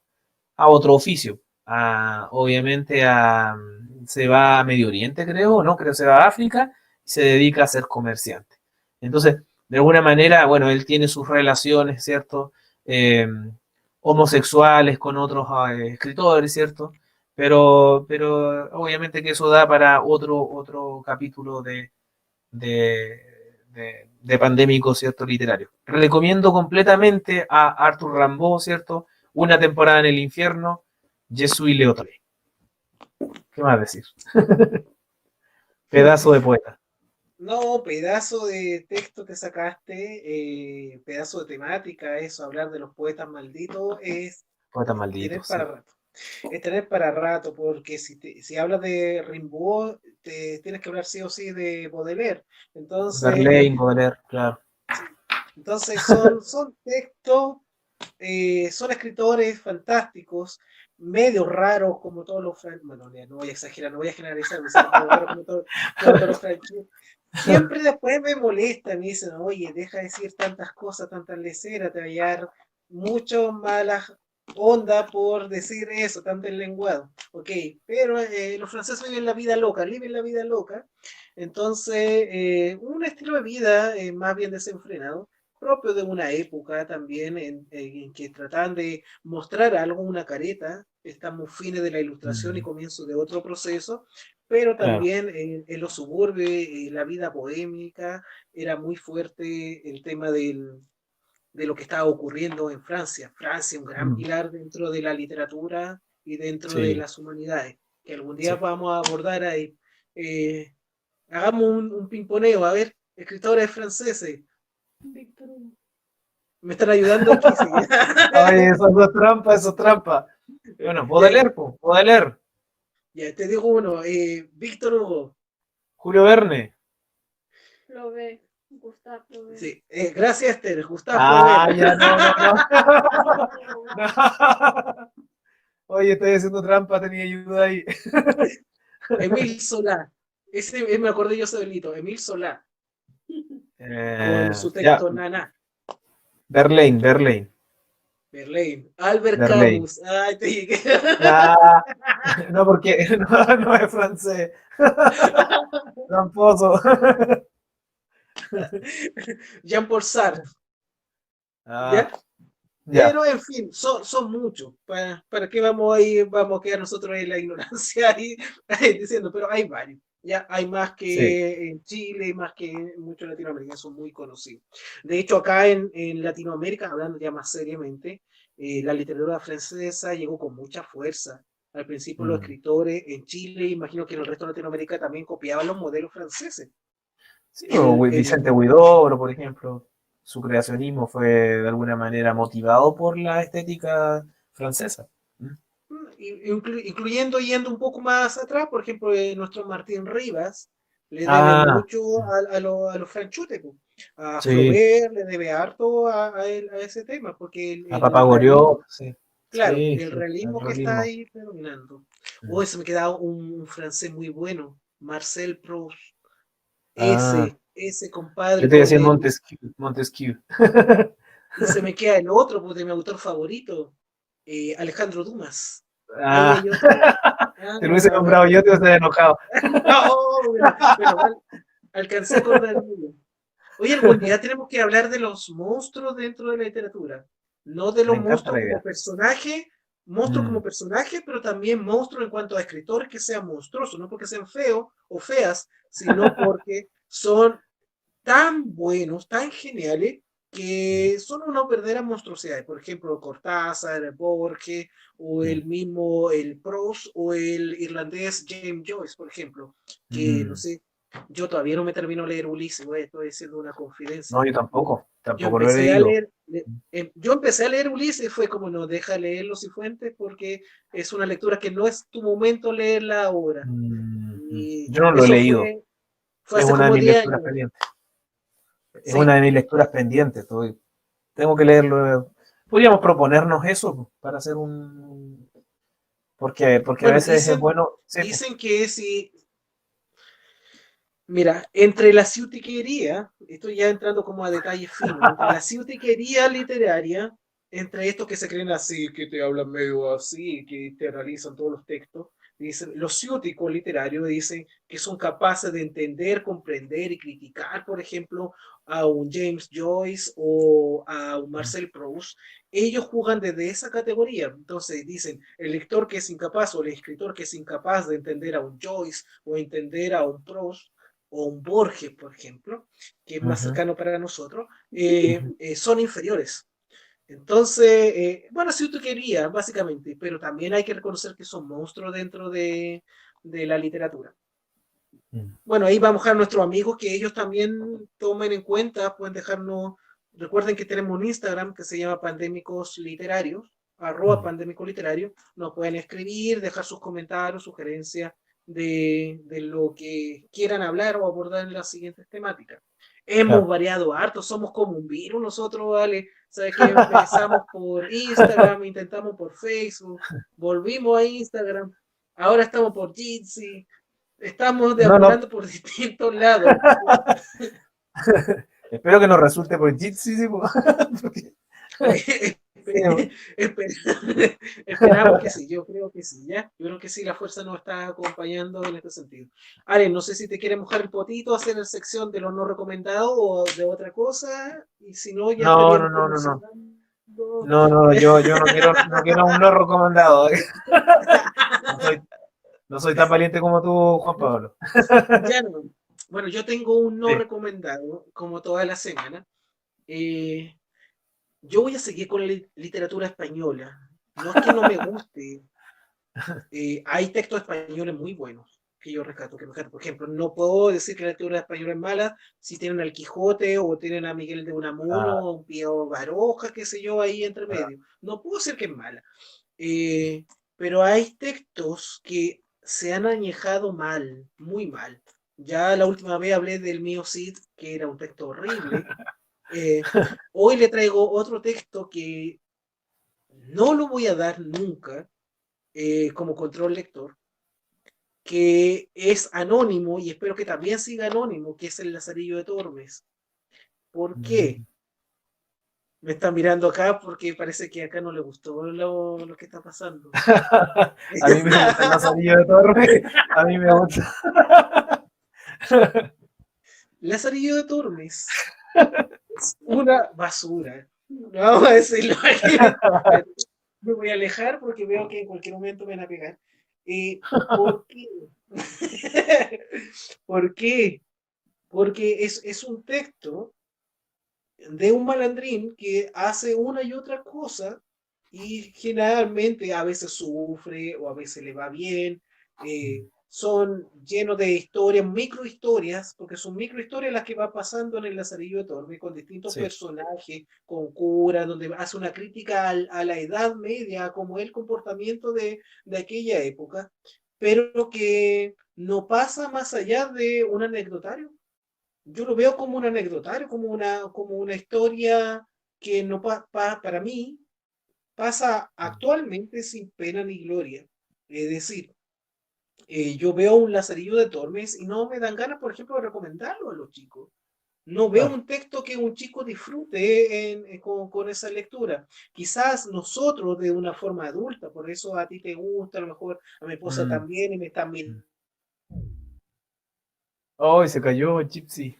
otro oficio. Obviamente se va a Medio Oriente, creo, ¿no? Creo que se va a África y se dedica a ser comerciante. Entonces, de alguna manera, bueno, él tiene sus relaciones, ¿cierto? Eh, homosexuales con otros escritores, ¿cierto? Pero obviamente que eso da para otro capítulo de pandémico, ¿cierto? Literario. Recomiendo completamente a Arthur Rimbaud, ¿cierto? Una temporada en el infierno, Je suis Leotre. ¿Qué más decir? Pedazo de poeta. No, pedazo de texto que sacaste, pedazo de temática, eso, hablar de los poetas malditos, es Poeta maldito, tener sí. para rato. Es tener para rato, porque si hablas de Rimbaud, te tienes que hablar sí o sí de Baudelaire. Entonces, Verlaine, Baudelaire, claro. sí. Entonces son textos, son escritores fantásticos, medio raros como todos los franceses. Bueno, no voy a exagerar, no voy a generalizar, me dicen medio raros como todos los franceses. Siempre después me molestan, me dicen, oye, deja de decir tantas cosas, tantas leceras, te va a llevar mucho malas onda por decir eso, tanto en lenguado. Ok, pero los franceses viven la vida loca, viven la vida loca. Entonces, un estilo de vida más bien desenfrenado, propio de una época también en que tratan de mostrar algo, una careta. Estamos fines de la ilustración y Mm, comienzo de otro proceso, pero claro. también en los suburbios, la vida bohémica, era muy fuerte el tema de lo que estaba ocurriendo en Francia. Francia, un gran Mm, pilar dentro de la literatura y dentro de sí, las humanidades, que algún día sí. vamos a abordar ahí. Eh, hagamos un pimponeo, a ver, escritores franceses. Víctor Hugo. Me están ayudando aquí, sí. Oye, eso es trampa, eso es trampa. Bueno, Ya, Baudelaire, po, Baudelaire. ya, te digo uno, Víctor Hugo. Julio Verne. Lo ve, Gustav lo ve. Sí, gracias, Esther. Gustavo Ah, Flaubert. ya, no, no, no. No, No. Oye, estoy haciendo trampa, tenía ayuda ahí. Emil Solá. Ese me acordé yo solito, Emil Solá, con su Ya, texto Naná. Verlaine. Verlaine. Albert Verlaine. Camus. Ay, te llegué. Ah, no, porque no es francés. Tramposo. Jean-Paul Sartre. Ah, ¿Ya? ya, Pero en fin, son muchos. ¿Para qué vamos a ir? Vamos a quedar nosotros en la ignorancia ahí diciendo, pero hay varios. Ya hay más sí. que en Chile, hay más que en muchos latinoamericanos, son muy conocidos. De hecho, acá en Latinoamérica, hablando ya más seriamente, la literatura francesa llegó con mucha fuerza. Al principio los Mm. escritores en Chile, imagino que en el resto de Latinoamérica también copiaban los modelos franceses. Sí, o El, Vicente el, Huidobro, por ejemplo, su creacionismo fue de alguna manera motivado por la estética francesa. ¿Mm? incluyendo yendo un poco más atrás, por ejemplo, nuestro Martín Rivas le debe Ah, mucho a los franchutes, po. A sí, Flaubert le debe harto a ese tema, porque a el realismo, Papagoriot, sí, claro, sí, el sí, el realismo que está realismo. ahí predominando. Mm. Hoy se me queda un francés muy bueno, Marcel Proust, Ah, ese yo compadre te con decía el, Montesquieu. y se me queda el otro, pues, de mi autor favorito, Alejandro Dumas. Ahí Ah, hay otro. te lo hubiese Ah, nombrado yo, te hubiese enojado. no, pero igual alcancé a acordar de ello. Oye, algún día tenemos que hablar de los monstruos dentro de la literatura. No de Me los encanta monstruos la como idea. personaje, monstruos como Mm, personaje, pero también monstruos en cuanto a escritores que sean monstruosos, no porque sean feos o feas, sino porque son tan buenos, tan geniales, mm, que son una verdadera monstruosidad. Por ejemplo, Cortázar, Borges, o mm, el mismo el Proust, o el irlandés James Joyce, por ejemplo, que no mm. sé, yo todavía no me termino de leer Ulises, estoy haciendo una No, confidencia. yo tampoco, Yo tampoco lo he empecé a leído. leer, yo empecé a leer Ulises, fue como no, deja leerlo Cifuentes porque es una lectura que no es tu momento leerla ahora. Y Yo no lo he eso leído, fue es hace una de como mis 10 lecturas años. pendientes. Es una Sí. de mis lecturas pendientes. Tengo que leerlo. Podríamos proponernos eso para hacer un... porque a Bueno, veces es bueno... Sí, pues. dicen que si, mira, entre la ciutiquería, estoy ya entrando como a detalles finos, entre la ciutiquería literaria, entre estos que se creen así, que te hablan medio así, que te realizan todos los textos, dicen, los ciúticos literarios dicen que son capaces de entender, comprender y criticar, por ejemplo, a un James Joyce o a un Marcel Proust. Ellos juegan desde esa categoría. Entonces dicen, el lector que es incapaz o el escritor que es incapaz de entender a un Joyce o entender a un Proust, o un Borges, por ejemplo, que es más Ujú, cercano para nosotros, ujú, son inferiores. Entonces, bueno, si tú querías, básicamente, pero también hay que reconocer que son monstruos dentro de la literatura. mm. Bueno, ahí vamos a dejar a nuestros amigos que ellos también tomen en cuenta, pueden dejarnos, recuerden que tenemos un Instagram que se llama Pandémicos Literarios, Mm. @pandémicos literarios, nos pueden escribir, dejar sus comentarios, sugerencias de lo que quieran hablar o abordar en las siguientes temáticas. Hemos Claro. variado harto, somos como un virus nosotros, ¿vale? Sabes que empezamos por Instagram, intentamos por Facebook, volvimos a Instagram, ahora estamos por Jitsi, estamos No, no. deambulando por distintos lados. Espero que nos resulte por Jitsi, sí, porque- sí, Esperamos que sí, yo creo que sí, ¿ya? Yo creo que sí, la fuerza nos está acompañando en este sentido. Ale, no sé si te quieres mojar el potito, hacer la sección de los no recomendados o de otra cosa, y si no, ya no, no, estaríamos no, como no, no. cerrando. No, no, yo no quiero un no recomendado. No soy, no soy tan valiente como tú, Juan Pablo. Ya no. Bueno, yo tengo un no Sí. recomendado, como toda la semana. Eh, yo voy a seguir con la literatura española. No es que no me guste, hay textos españoles muy buenos que yo rescato, por ejemplo, no puedo decir que la literatura española es mala si tienen al Quijote o tienen a Miguel de Unamuno Ah, o un Pío Baroja, qué sé yo, ahí entre ah, medio. No puedo decir que es mala. Eh, pero hay textos que se han añejado mal, muy mal. Ya la última vez hablé del mío Cid, que era un texto horrible. Eh, hoy le traigo otro texto que no lo voy a dar nunca, como control lector, que es anónimo y espero que también siga anónimo, que es el Lazarillo de Tormes. ¿Por qué? Me están mirando acá porque parece que acá no le gustó lo que está pasando. A mí me gusta el Lazarillo de Tormes. A mí me gusta. Lazarillo de Tormes es una basura. Vamos a decirlo aquí. Me voy a alejar porque veo que en cualquier momento me van a pegar. ¿Por qué? ¿Por qué? Porque es un texto de un malandrín que hace una y otra cosa y generalmente a veces sufre o a veces le va bien. Son llenos de historias, microhistorias, porque son microhistorias las que va pasando en el Lazarillo de Tormes con distintos Sí. personajes, con curas, donde hace una crítica a la Edad Media, como el comportamiento de aquella época, pero que no pasa más allá de un anecdotario. Yo lo veo como un anecdotario, como una historia que no para mí pasa actualmente sin pena ni gloria. Es decir, yo veo un Lazarillo de Tormes y no me dan ganas, por ejemplo, de recomendarlo a los chicos. No veo Claro. un texto que un chico disfrute con esa lectura. Quizás nosotros de una forma adulta, por eso a ti te gusta, a lo mejor a mi esposa Mm. también y me están mirando. Oh, se cayó Gypsy.